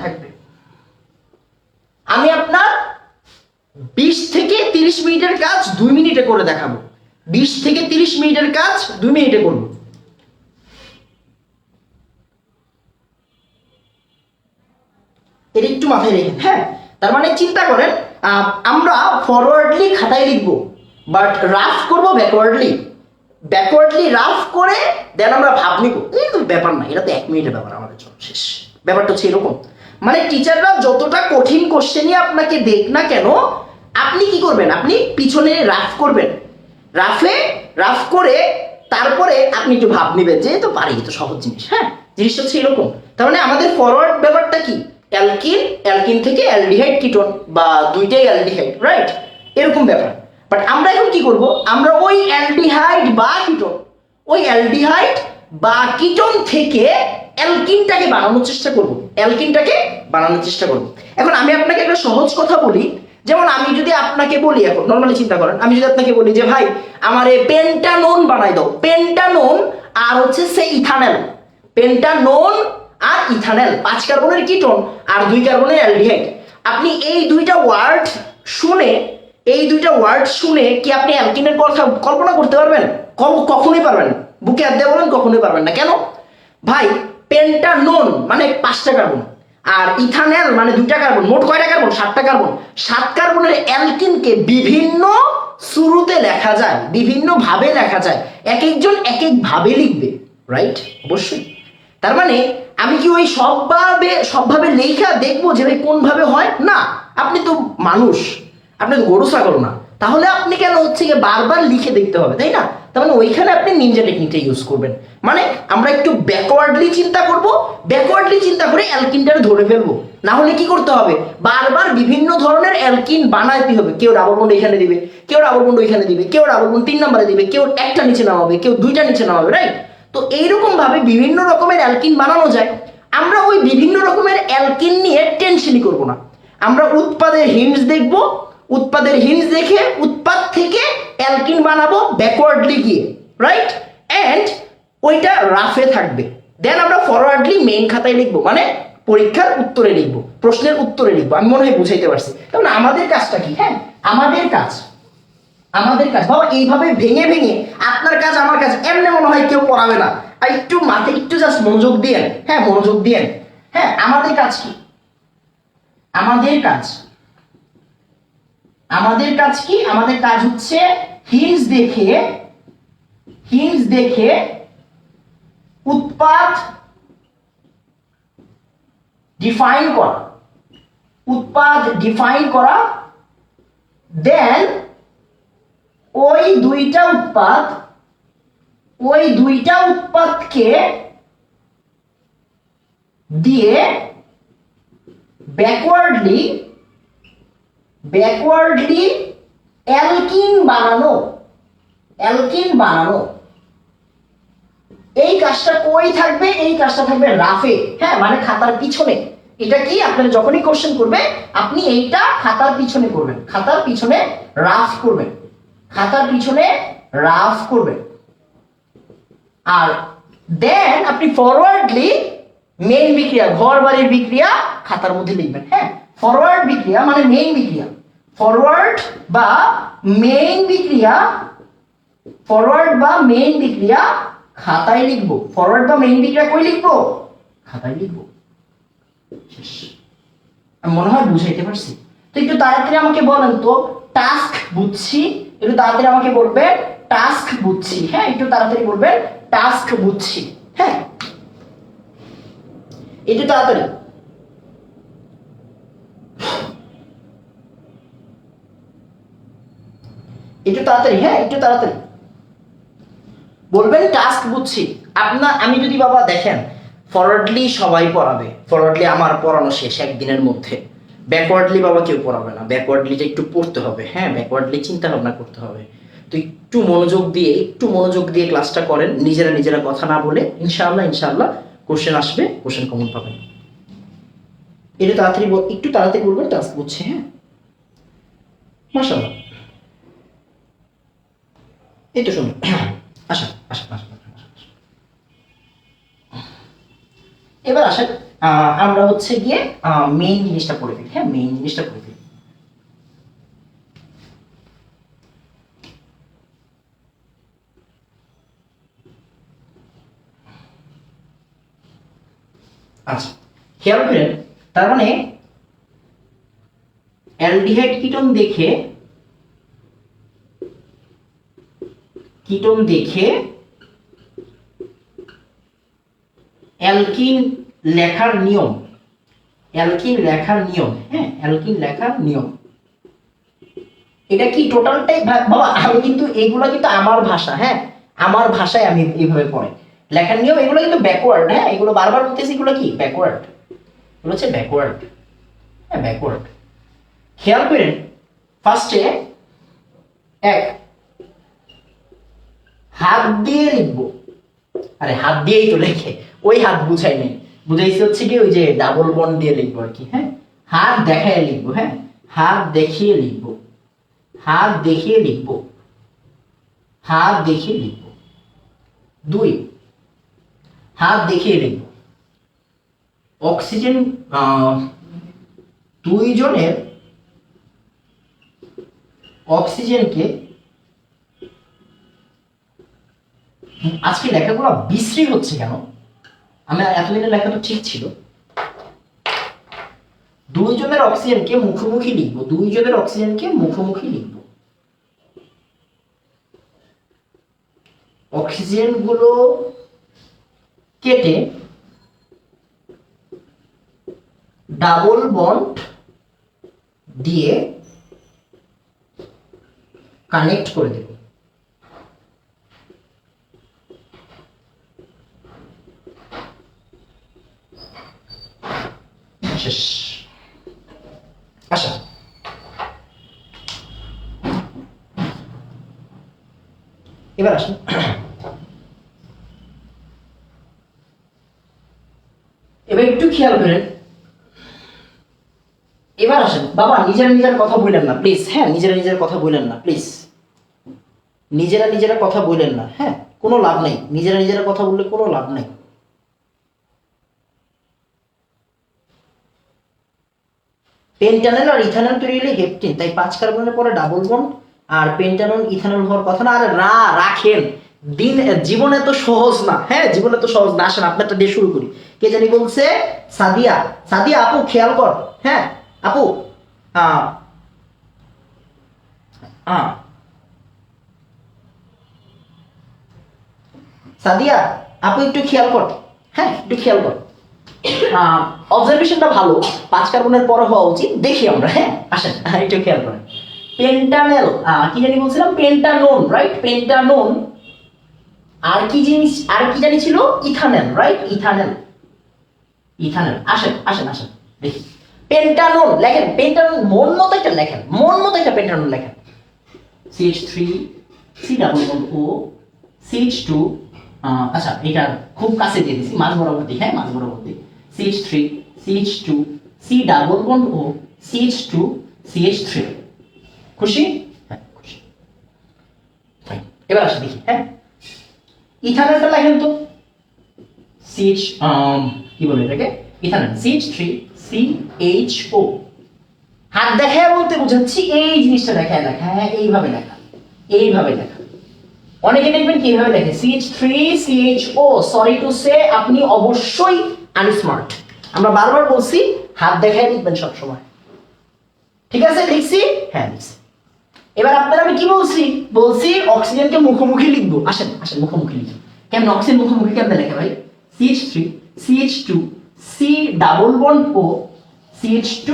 [SPEAKER 1] থাকবে। আমি আপনার 20 থেকে 30 মিনিটের কাজ 2 মিনিটে করে দেখাবো। 20 থেকে 30 মিনিটের কাজ 2 মিনিটে করব। এটা একটু মাথায় রেখে। হ্যাঁ, তার মানে চিন্তা করেন, আমরা ফরওয়ার্ডলি খাতায় লিখবো, বাট রাফ করব ব্যাকওয়ার্ডলি রাফ করে দেন আমরা ভাব নিব। এই তো ব্যাপার না, এটা তো 1 মিনিটের ব্যাপার, আমাদের জন্য শেষ। ব্যাপারটা হচ্ছে এরকম, মানে টিচাররা যতটা কঠিন কোশ্চেনই আপনাকে দেখ না কেন, আপনি কি করবেন? আপনি পিছনে রাফ করবেন। রাফ করে তারপরে আপনি একটু ভাব নিবেন যে তো পারি, তো সহজ জিনিস। হ্যাঁ, জিনিসটা হচ্ছে এরকম। তার মানে আমাদের ফরওয়ার্ড ব্যাপারটা কি? অ্যালকিন থেকে অ্যালডিহাইড কিটোন, বা দুইটাই অ্যালডিহাইড, রাইট? এরকম ব্যাপার। বাট আমরা এখন কি করব? আমরা ওই অ্যালডিহাইড বা কিটোন থেকে অ্যালকিনটাকে বানানোর চেষ্টা করব। এখন আমি আপনাকে একটা সহজ কথা বলি, যেমন আমি যদি আপনাকে বলি, এখন নর্মালি চিন্তা করেন, আমি যদি আপনাকে বলি যে ভাই আমার পেন্টানোন বানাই দাও, পেন্টানোন আর হচ্ছে সে ইথানল, পেন্টানোন আর ইথানল 5 কার্বনের কিটোন আর 2 কার্বনের অ্যালডিহাইড। আপনি এই দুইটা ওয়ার্ড শুনে কি আপনি অ্যালকিনের কথা কল্পনা করতে পারবেন? কখনোই পারবেন না। বুকে হাত দিয়ে বলেন, কখনোই পারবেন না। কেন ভাই? পেন্টানোন মানে 5টা কার্বন, আর ইথানল মানে 2টা কার্বন, মোট কয়টা কার্বন? 7টা কার্বন। 7 কার্বনের অ্যালকিনকে বিভিন্ন শুরুতে লেখা যায়, বিভিন্ন ভাবে লেখা যায়, এক একজন এক এক ভাবে লিখবে, রাইট? অবশ্যই। তার মানে আমি কি ওই সবভাবে লেখা দেখবো যে ভাই কোন ভাবে হয়? না, আপনি তো মানুষ, আপনি তো গরু ছাগল না। তাহলে আপনি কেন হচ্ছে গিয়ে বারবার লিখে দেখতে হবে, তাই না? তার মানে ওইখানে আপনি নিনজা টেকনিকটা ইউজ করবেন। মানে আমরা একটু ব্যাকওয়ার্ডলি চিন্তা করে অ্যালকিনটারে ধরে ফেলবো। না হলে কি করতে হবে? বারবার বিভিন্ন ধরনের অ্যালকিন বানাইতে হবে। কেউ ডাবল বন্ড এখানে দিবে, কেউ ডাবল বন্ড ওইখানে দিবে, কেউ ডাবল বন্ড 3 নম্বরে দিবে, কেউ একটা নিচে নামাবে, কেউ 2টা নিচে নামাবে, রাইট? তো এইরকম ভাবে বিভিন্ন রকমের অ্যালকিন বানানো যায়। আমরা ওই বিভিন্ন রকমের অ্যালকিন নিয়ে টেনশনই করব না। আমরা উৎপাদের হিন্টস দেখব, উৎপাদের হিন্টস দেখে উৎপাদ থেকে অ্যালকিন বানাবো ব্যাকওয়ার্ডলি গিয়ে, রাইট? এন্ড ওইটা রাফে থাকবে। দেন আমরা ফরওয়ার্ডলি মেইন খাতায় লিখবো, মানে পরীক্ষার উত্তরে লিখবো, প্রশ্নের উত্তরে লিখবো। আমি মনে হয় বুঝাইতে পারছি। তাহলে আমাদের কাজটা কি? হ্যাঁ, আমাদের কাজ বাবা এইভাবে ভেঙে আপনার কাজ আমার কাজ এমনি মনে হয় কেউ পড়াবে না। আর একটু মাথায় একটু জাস্ট মনোযোগ দিয়েন। হ্যাঁ, মনোযোগ দিয়েন। হ্যাঁ, আমাদের কাজ কি? আমাদের কাজ হচ্ছে হিন্টস দেখে উৎপাদ ডিফাইন করা, দেন ওই দুইটা উৎপাদকে দিয়ে ব্যাকওয়ার্ডলি অ্যালকিন বানানো। এই কাজটা কই থাকবে? এই কাজটা থাকবে রাফে। হ্যাঁ, মানে খাতার পিছনে। এটা কি আপনারা যখনই কোশ্চেন করবে আপনি এইটা খাতার পিছনে করবেন, খাতার পিছনে রাফ করবেন, খাতার পিছনে রাফ করবেন। আর দেন আপনি ফরওয়ার্ডলি মেইন বিক্রিয়া, ঘর বাড়ির বিক্রিয়া খাতার মধ্যে লিখবেন। হ্যাঁ, ফরওয়ার্ড বিক্রিয়া মানে মেইন বিক্রিয়া, ফরওয়ার্ড বা মেইন বিক্রিয়া, ফরওয়ার্ড বা মেইন বিক্রিয়া খাতায় লিখবো। ফরওয়ার্ড বা মেইন বিক্রিয়া কই লিখবো? খাতায় লিখবো। শেষ। আমি মনে হয় বুঝাইতে পারছি। তো একটু তাড়াতাড়ি আমাকে বলেন তো, টাস্ক বুঝছি, একটু তাড়াতাড়ি আমাকে বলবেন টাস্ক বুঝছি। হ্যাঁ, একটু তাড়াতাড়ি বলবেন টাস্ক বুঝছি। হ্যাঁ, একটু তাড়াতাড়ি। একটু তাড়াতাড়ি, হ্যাঁ একটু তাড়াতাড়ি বলবেন টাস্ক বুঝছি। আমি যদি বাবা দেখেন ফরওয়ার্ডলি সবাই পড়াবে, ফরওয়ার্ডলি আমার পড়ানো শেষ একদিনের মধ্যে, ব্যাকওয়ার্ডলি বাবা কেউ পড়াবে না, ব্যাকওয়ার্ডলিটা একটু পড়তে হবে। হ্যাঁ, ব্যাকওয়ার্ডলি চিন্তা ভাবনা করতে হবে। তো একটু মনোযোগ দিয়ে ক্লাসটা করেন, নিজেরা কথা না বলে। ইনশাআল্লাহ কোশ্চেন আসবে, কোশ্চেন কমন পাবেন। এটা তাড়াতাড়ি একটু তাড়াতাড়ি বলবেন টাস্ক বুঝছি। হ্যাঁ, মাশাআল্লাহ, এই তো শুনুন। আসেন। এবার আসেন আমরা হচ্ছে গিয়ে মেইন জিনিসটা পড়ে দিই। হ্যাঁ, মেইন জিনিসটা পড়ে দিই। আচ্ছা, খেয়াল করেন, তার মানে অ্যালডিহাইড কিটোন দেখে অ্যালকিন লেখার নিয়ম, হ্যাঁ অ্যালকিন লেখার নিয়ম এটা কি টোটালটাই বাবা, আমি কিন্তু এগুলো কিন্তু আমার ভাষা, হ্যাঁ আমার ভাষায় আমি এইভাবে পড়ে লেখার নিয়ম, এগুলো কিন্তু ব্যাকওয়ার্ড। হ্যাঁ, এগুলো বারবার বলতেছি, এগুলো কি ব্যাকওয়ার্ড, এগুলো হচ্ছে ব্যাকওয়ার্ড। হ্যাঁ, ব্যাকওয়ার্ড। খেয়াল করেন, ফার্স্টে হাত দিয়ে লিখবো। আরে হাত দিয়েই তো লেখে, ওই হাত বুঝাই নেই, বুঝাইছি হচ্ছে কি ওই যে ডাবল বন্ড দিয়ে লিখবো আর কি। হ্যাঁ, হাত দেখায় লিখবো। হ্যাঁ, হাত দেখিয়ে লিখবো। 2 হাত দেখিয়ে লিখবো। অক্সিজেন দুইজনের অক্সিজেনকে, আজকে লেখাগুলো বিশ্রী হচ্ছে কেন? আমি এতদিনের লেখা তো ঠিক ছিল। 2 জনের অক্সিজেনকে মুখোমুখি লিখবো, 2 জনের অক্সিজেনকে মুখোমুখি লিখবো। অক্সিজেন গুলো কেটে ডাবল বন্ড দিয়ে কানেক্ট করে দেব। শেষ। আচ্ছা, এবার আসুন, এবার একটু খেয়াল করেন। এবার আসেন বাবা, নিজের কথা বললেন না প্লিজ। হ্যাঁ, নিজের কথা বললেন না প্লিজ, নিজেরা কথা বললেন না। হ্যাঁ, কোনো লাভ নেই, নিজেরা কথা বললে কোনো লাভ নেই। পেন্টানল আর ইথানল তৈরি হলে হেপটিন, তাই 5 কার্বনের পরে ডাবল বন্ড, আর পেন্টানল ইথানল হওয়ার কথা না। আর রাখেন, জীবন এত সহজ না। হ্যাঁ, জীবন এত সহজ না। আসেন আপনারটা দিয়ে শুরু করি। কে জানি বলছে? সাদিয়া আপু, খেয়াল কর। হ্যাঁ আপু, সাদিয়া আপু একটু খেয়াল কর। হ্যাঁ, একটু খেয়াল কর। অবজারভেশনটা ভালো, 5 কার্বনের পরে হওয়া উচিত। দেখি আমরা। হ্যাঁ, আসেন একটু খেয়াল করেন। পেন্টানল, কি জানি বলছিলাম? পেন্টানোন, রাইট? পেন্টানোন। আর কি জানি ছিল? Ethanol, right? ইথানল। আসেন দেখি। পেন্টানোন লেখেন, পেন্টানোন মন মতো একটা লেখেন, পেন্টানোন লেখেন। CH3 C double bond O CH2, আচ্ছা এটা খুব কাছে দিয়ে দিছি, মাঝ বরাবর দিই। হ্যাঁ, মাঝ বরাবর দিই। CH3 CH2 C double bond O CH2 CH3 খুশি? হ্যাঁ খুশি। এবার আসি দেখি, হ্যাঁ ইথানলটা লাগেন তো CH কি বলে এটাকে, ইথানল CH3 CHO। হাত দেখায় বলতে বুঝাচ্ছি এই জিনিসটা দেখায় লেখা, হ্যাঁ এইভাবে লেখা, এইভাবে লেখা। অনেকে দেখবেন কিভাবে লেখে CH3 CHO। Sorry to say আপনি অবশ্যই আনস্মার্ট। আমরা বারবার বলছি হাত দেখায় লিখবেন সব সময়, ঠিক আছে? লিখছি, হ্যাঁ লিখছি। এবার আপনারা আমি কি বলছি অক্সিজেনকে মুখোমুখি লিখবো। আসেন আসেন মুখোমুখি লিখি। কেমন অক্সিজেন মুখোমুখি কেমন লেখা ভাই? CH3 CH2 C double bond O CH2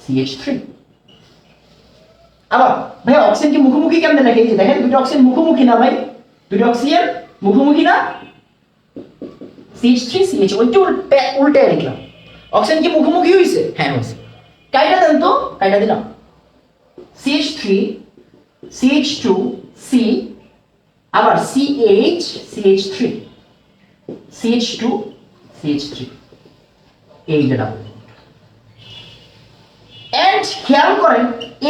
[SPEAKER 1] CH3। আবার ভাই অক্সিজেন কি মুখোমুখি কেমন লেখা? এই যে দেখেন দুটো অক্সিজেন মুখোমুখি না ভাই, দুটো অক্সিজেন মুখোমুখি না, CH3 CH ওই উল্টে লিখলাম। অক্সিজেন কি মুখোমুখি হইছে? হ্যাঁ হইছে। কাইটা দেন তো, কাইটা দিলাম। CH3 CH2 C আবার CH CH3 CH2 CH3 এই যে ডাবল। এন্ড খেয়াল করেন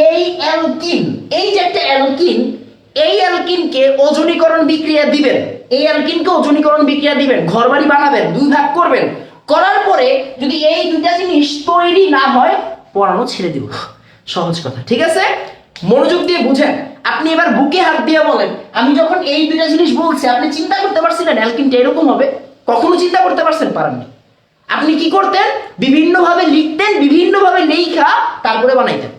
[SPEAKER 1] এই অ্যালকিন, এই যে একটা অ্যালকিন, এই অ্যালকিনকে ওজনীকরণ বিক্রিয়া দিবেন, এই অ্যালকিনকে ওজনীকরণ বিক্রিয়া দিবেন, ঘরবাড়ি বানাবেন, দুই ভাগ করবেন, করার পরে যদি এই দুইটা জিনিস তৈরি না হয় পড়ানো ছেড়ে দিব। সহজ কথা, ঠিক আছে? মনোযোগ দিয়ে বুঝেন। আপনি এবার বুকে হাত দিয়ে বলেন, আমি যখন এই দুইটা জিনিস বলছি আপনি চিন্তা করতে পারছিলেন অ্যালকিনটা এরকম হবে? কখনো চিন্তা করতে পারছেন? পারেননি। আপনি কি করতেন? বিভিন্নভাবে লিখতেন, বিভিন্নভাবে লেখা তারপরে বানাইতেন।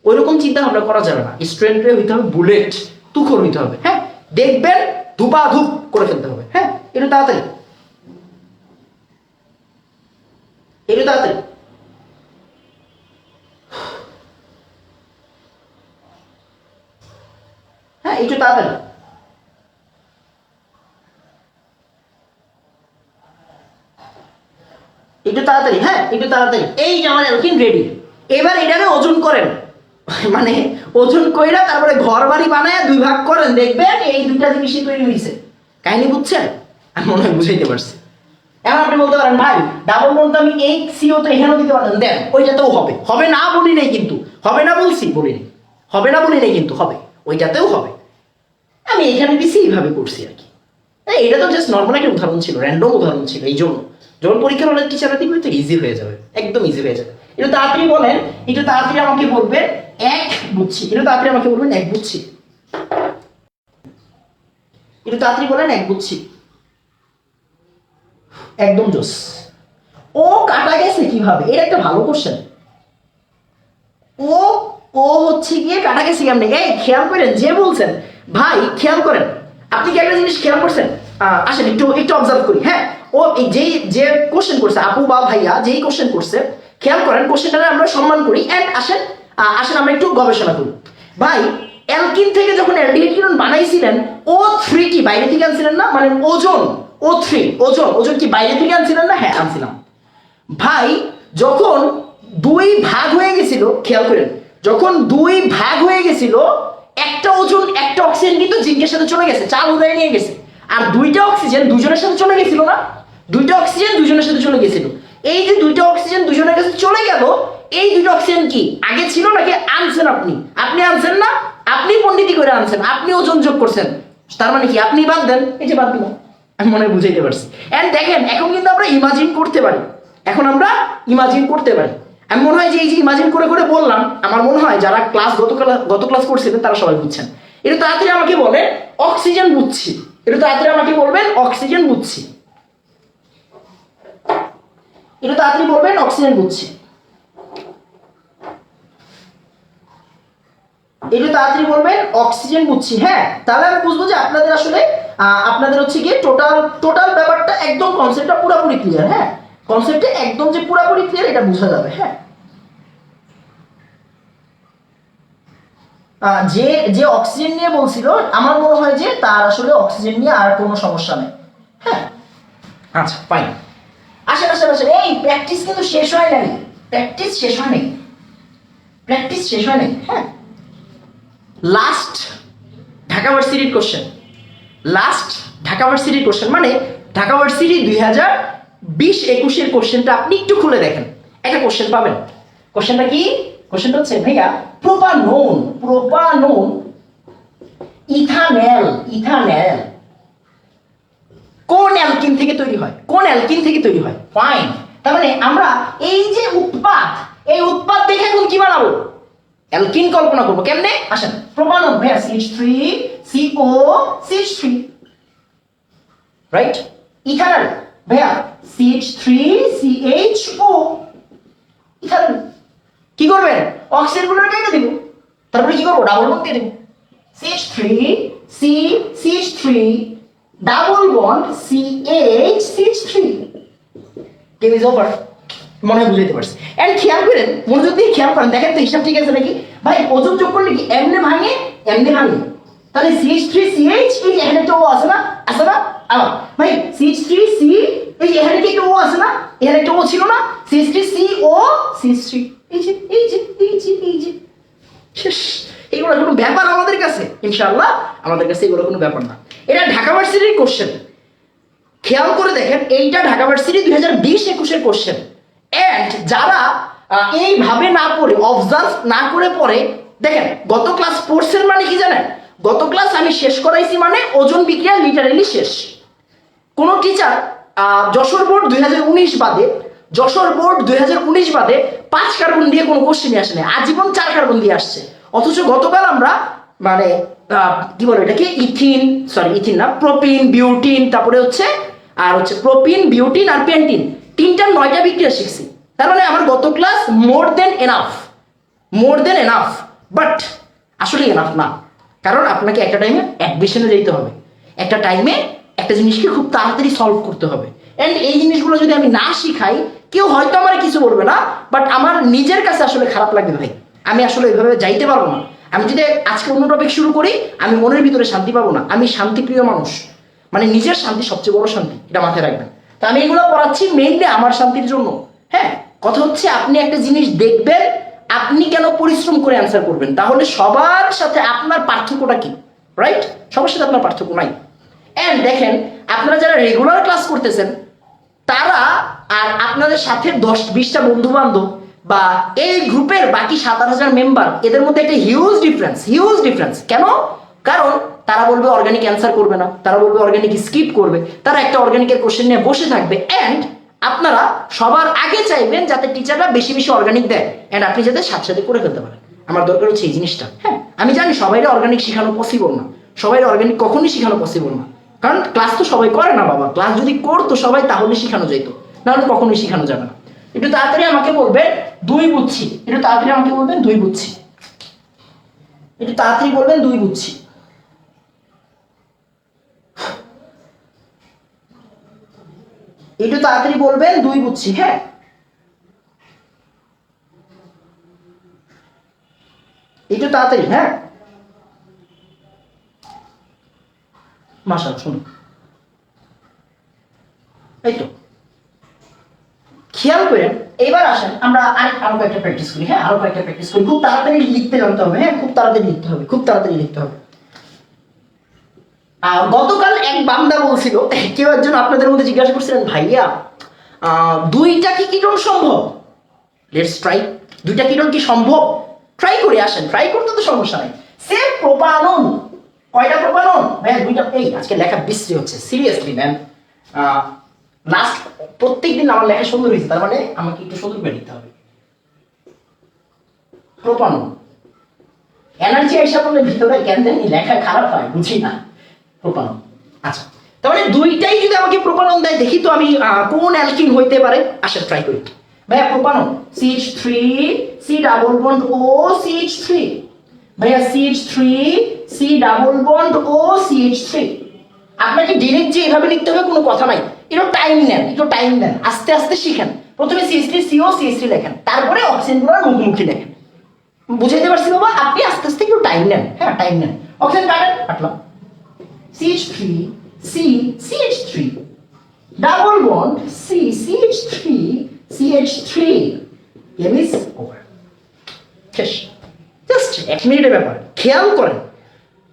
[SPEAKER 1] ওইরকম চিন্তা ভাবনা করা যাবে না। স্টুডেন্টরে হইতে হবে বুলেট, তুখর হইতে হবে, হ্যাঁ দেখবেন ধুপাধুপ করে ফেলতে হবে। হ্যাঁ একটু তাড়াতাড়ি, একটু তাড়াতাড়ি। হ্যাঁ একটু তাড়াতাড়ি, একটু তাড়াতাড়ি, হ্যাঁ একটু তাড়াতাড়ি। এই যে আমার অ্যালকিন রেডি। এবার এটাকে ওজন করেন, মানে ওজন কইরা তারপরে ঘর বাড়ি বানায় দুই ভাগ করেন, দেখবেন এই দুইটা জিনিসই তৈরি হয়েছে। কাহিনী বুঝছেন? আমি মনে হয় বুঝাইতে পারছি। এখন আপনি বলতে পারেন ভাই ডাবল বন্ড আমি এই সিও তো এখানেও দিতে পারেন, দেন ওইটাতেও হবে। হবে না বলি নাই কিন্তু, হবে না বলছি, বলিনি হবে না বলি নাই কিন্তু হবে, ওইটাতেও হবে। আমি এখানে দিছি এইভাবে করছি আর কি। এটা তো জাস্ট নর্মাল একটা উদাহরণ ছিল, র্যান্ডম উদাহরণ ছিল। এই জন্য যখন পরীক্ষার হলে টিচাররা দিবে তো ইজি হয়ে যাবে, একদম ইজি হয়ে যাবে। একটু তাড়াতাড়ি বলেন, একটু তাড়াতাড়ি আমাকে বলবেন এক বুঝছি, একটু তাড়াতাড়ি আমাকে বলবেন এক বুঝছি, একটু তাড়াতাড়ি বলেন এক বুঝছি। একদম জোস। ও কাটা গেছে কিভাবে? এটা একটা ভালো কোশ্চেন। ও ও হচ্ছে গিয়ে কাটা গেছে কেমনে? এই খেয়াল করেন, যে বলছেন ভাই খেয়াল করেন, আপনি কি একটা জিনিস খেয়াল করছেন? আসেন একটু একটু অবজার্ভ করি। হ্যাঁ ও যেই যে কোশ্চেন করছে, আপু বা ভাইয়া যেই কোশ্চেন করছে, খেয়াল করেন কোশ্চেনটাকে আমরা সম্মান করি। এন্ড আসেন আসেন আমরা একটু গবেষণা করি। ভাই অ্যালকিন থেকে যখন অ্যালডিহাইড কিনোন বানাইছিলেন, O3 কি বাইরে থেকে আনছিলেন না? মানে ওজন O3 ওজন কি বাইরে থেকে আনছিলেন না? হ্যাঁ আনছিলাম। ভাই যখন দুই ভাগ হয়ে গেছিল, খেয়াল করেন, যখন দুই ভাগ হয়ে গেছিল, একটা ওজন একটা অক্সিজেন কিন্তু জিঙ্কের সাথে চলে গেছে, চাল উদয় নিয়ে গেছে। আর দুইটা অক্সিজেন দুজনের সাথে চলে গেছিল না? দুইটা অক্সিজেন দুজনের সাথে চলে গেছিল। এই যে দুইটা অক্সিজেন দুজনের কাছে চলে গেল, এই দুইটা অক্সিজেন কি আগে ছিল নাকি আনছেন? আপনি আপনি আনছেন না? আপনি পণ্ডিতি করে আনছেন, আপনি ওজন যোগ করছেন। তার মানে কি আপনি বাদ দেন? এই যে বাদ দিলাম। আমি মনে হয় বুঝাইতে পারছি। এন্ড দেখেন এখন কিন্তু আমরা ইমাজিন করতে পারি, এখন আমরা ইমাজিন করতে পারি। আমি মনে হয় যে এই যে ইমাজিন করে করে বললাম, আমার মনে হয় যারা গত ক্লাস করছিলেন তারা সবাই বুঝছেন। একটু তাড়াতাড়ি আমাকে বলেন অক্সিজেন বুঝছি, একটু তাড়াতাড়ি আমাকে বলবেন অক্সিজেন বুঝছি, একটু তাড়াতাড়ি বলবেন অক্সিজেন বুঝছি, একটু তাড়াতাড়ি বলবেন অক্সিজেন বুঝছি। হ্যাঁ তাহলে আমি বুঝবো যে আপনাদের আসলে আপনাদের হচ্ছে গিয়ে টোটাল ব্যাপারটা একদম কনসেপ্টটা পুরোপুরি ক্লিয়ার। হ্যাঁ কনসেপ্টে একদম যে পুরোপুরি ক্লিয়ার এটা বোঝা যাবে। হ্যাঁ যে যে অক্সিজেন নিয়ে বলছিল, আমার মনে হয় যে তার আসলে অক্সিজেন নিয়ে আর কোনো সমস্যা নেই। হ্যাঁ আচ্ছা ফাইন। আসেন আসেন আসেন, এই প্র্যাকটিস কিন্তু শেষ হয় নাই, প্র্যাকটিস শেষ হয় নাই, প্র্যাকটিস শেষ হয় নাই। হ্যাঁ লাস্ট ঢাকা ভার্সিটির কোশ্চেন, লাস্ট ঢাকা ভার্সিটির কোশ্চেন, মানে ঢাকা ভার্সিটি 20-21 কোশ্চেনটা আপনি একটু খুলে দেখেন, একটা কোশ্চেন পাবেন। কোশ্চেনটা কি? কোশ্চেনটা হচ্ছে ভাইয়া প্রোপানন ইথানল কোন অ্যালকিন থেকে তৈরি হয়? কোন অ্যালকিন থেকে তৈরি হয়? ফাইন। তার মানে আমরা এই যে এই উৎপাদ দেখে এখন কি বানাবো? অ্যালকিন কল্পনা করবো। কেমনে? আসেন, প্রোপানন ভাইয়া CH3 CO CH3, right? Ethanol ভাইয়া CH3 CHO, ইথানল। কি করবেন? অক্সিজেন গুলো কেটে দিব, তারপরে কি করবো? ডাবল বন্ড দিয়ে দেব। CH3 CH3 double bond CH3, game is over. মনে হয় বুঝতে পারছি। এন্ড খেয়াল করেন, মনোযোগ দিয়ে খেয়াল করেন, দেখেন তো হিসাব ঠিক আছে নাকি? ভাই ওজন যোগ করলে কি এমনি ভাঙে? তাহলে CH3 CH, এই যে এখানে একটা ও আছে না? আবার ভাই CH3 C, এই যে এখানে কি একটা ও আছে না? এখানে একটা ও ছিল না? CH3 CO CH3, এই যে শেষ। এগুলো কোনো ব্যাপার আমাদের কাছে? ইনশাআল্লাহ আমাদের কাছে এগুলো কোনো ব্যাপার না। এটা ঢাকা ভার্সিটির কোশ্চেন, খেয়াল করে দেখেন, এইটা ঢাকা ভার্সিটি 2020-21 কোশ্চেন। এন্ড যারা এইভাবে না পড়ে, অবজার্ভ না করে পড়ে, দেখেন গত ক্লাস পড়ছেন মানে কি জানেন? গত ক্লাস আমি শেষ করাইছি মানে ওজন বিক্রিয়া লিটারেলি শেষ। কোন টিচার যশোর বোর্ড 2019 বাদে 5 কার্বন দিয়ে কোনো কোশ্চেনই আসে না, আজীবন 4 কার্বন দিয়ে আসছে। অথচ গতকাল আমরা মানে কি বলে এটাকে, ইথিন না, প্রোপিন বিউটিন, তারপরে হচ্ছে প্রোপিন বিউটিন আর পেন্টিন, 9টা বিক্রিয়া শিখছি। তার মানে আমার গত class more than enough, but আসলে এনাফ না। কারণ আপনাকে একটা টাইমে অ্যাডমিশনে যেতে হবে, একটা টাইমে একটা জিনিসকে খুব তাড়াতাড়ি সলভ করতে হবে। এন্ড এই জিনিসগুলো যদি আমি না শিখাই, কেউ হয়তো আমার কিছু বলবে না, বাট আমার নিজের কাছে আসলে খারাপ লাগবে ভাই। আমি আসলে এইভাবে যাইতে পারবো না। আমি যদি আজকে অন্য টপিক শুরু করি, আমি মনের ভিতরে শান্তি পাবো না। আমি শান্তিপ্রিয় মানুষ, মানে নিজের শান্তি সবচেয়ে বড় শান্তি, এটা মাথায় রাখবেন। তো আমি এগুলো পড়াচ্ছি মেইনলি আমার শান্তির জন্য। হ্যাঁ, কথা হচ্ছে আপনি একটা জিনিস দেখবেন, আপনি কেন পরিশ্রম করে অ্যান্সার করবেন? তাহলে সবার সাথে আপনার পার্থক্যটা কি? রাইট? সবার সাথে আপনার পার্থক্য নাই। এন্ড দেখেন, আপনারা যারা রেগুলার ক্লাস করতেছেন তারা আর আপনাদের সাথে 10-20টা বন্ধু বান্ধব বা এই গ্রুপের বাকি 7,000 মেম্বার, এদের মধ্যে একটা হিউজ ডিফারেন্স। কেন? কারণ তারা বলবে অর্গানিক অ্যান্সার করবে না, তারা বলবে অর্গানিক স্কিপ করবে, তারা একটা অর্গানিকের কোশ্চেন নিয়ে বসে থাকবে। এন্ড আপনারা সবার আগে চাইবেন যাতে টিচাররা বেশি অর্গানিক দেয়, এন্ড আপনি যাতে সাথে করে ফেলতে পারেন। আমার দরকার হচ্ছে এই জিনিসটা। হ্যাঁ, আমি জানি সবাইকে অর্গানিক শেখানো পসিবল না, সবাই অর্গানিক কখনোই শেখানো পসিবল না, কারণ ক্লাস তো সবাই করে না বাবা। ক্লাস যদি করতো সবাই তাহলে শেখানো যেত, নাহলে কখনোই শেখানো যাবে না। একটু তাড়াতাড়ি আমাকে বলবেন 2 বুঝছি, একটু তাড়াতাড়ি আমাকে বলবেন 2 বুঝছি, একটু তাড়াতাড়ি বলবেন 2 বুঝছি। একটু তাড়াতাড়ি বলবেন 2 বুঝছি। হ্যাঁ, একটু তাড়াতাড়ি। হ্যাঁ, মাশাআল্লাহ, শুনুন, এই তো খেয়াল করেন। এবার আসেন আমরা আরো কয়েকটা প্র্যাকটিস করি। হ্যাঁ, আরো কয়েকটা প্র্যাকটিস করি। খুব তাড়াতাড়ি লিখতে জানতে হবে। হ্যাঁ, খুব তাড়াতাড়ি লিখতে হবে। গতকাল এক বান্দা বলছিল, কেউ একজন আপনাদের মধ্যে জিজ্ঞাসা করছিলেন, ভাইয়া 2টা কি কিরণ সম্ভব? Let's try. 2টা কিরণ কি সম্ভব? ট্রাই করে আসেন, ট্রাই করতে তো সমস্যা নাই। সেম প্রোপানন, কয়টা প্রোপানন ভাইয়া? 2টা। এই আজকে লেখা বিশ্রী হচ্ছে, সিরিয়াসলি ম্যান। লাস্ট প্রত্যেকদিন আমার লেখা সুন্দর হয়েছে, তার মানে আমাকে একটু সুন্দর করে লিখতে হবে। প্রোপানন, এনার্জি আইসা বললে ভিতরে কেন জানি লেখা খারাপ হয়, বুঝি না। প্রোপানন, আচ্ছা, তার মানে 2টাই যদি আমাকে প্রোপানন দেয়, দেখি তো আমি কোন অ্যালকিন হইতে পারে। আসেন ট্রাই করি। ভাইয়া propanone CH3 C double bond O CH3, ভাইয়া CH3 C double bond O CH3। আপনাকে ডিরেক্ট যে এভাবে লিখতে হবে কোনো কথা নাই, একটু টাইম নেন, আস্তে আস্তে শিখেন। প্রথমে CH3 CO CH3 লেখেন, তারপরে অক্সিজেনগুলোর মুখোমুখি লেখেন। বুঝাইতে পারছি বাবা? আপনি আস্তে আস্তে একটু টাইম নেন। হ্যাঁ, টাইম নেন। অক্সিজেন কাটলাম, CH3 C CH3 double bond C CH3 CH3, কেমিস ওভার, শেষ। জাস্ট 1 মিনিটের ব্যাপার। খেয়াল করেন,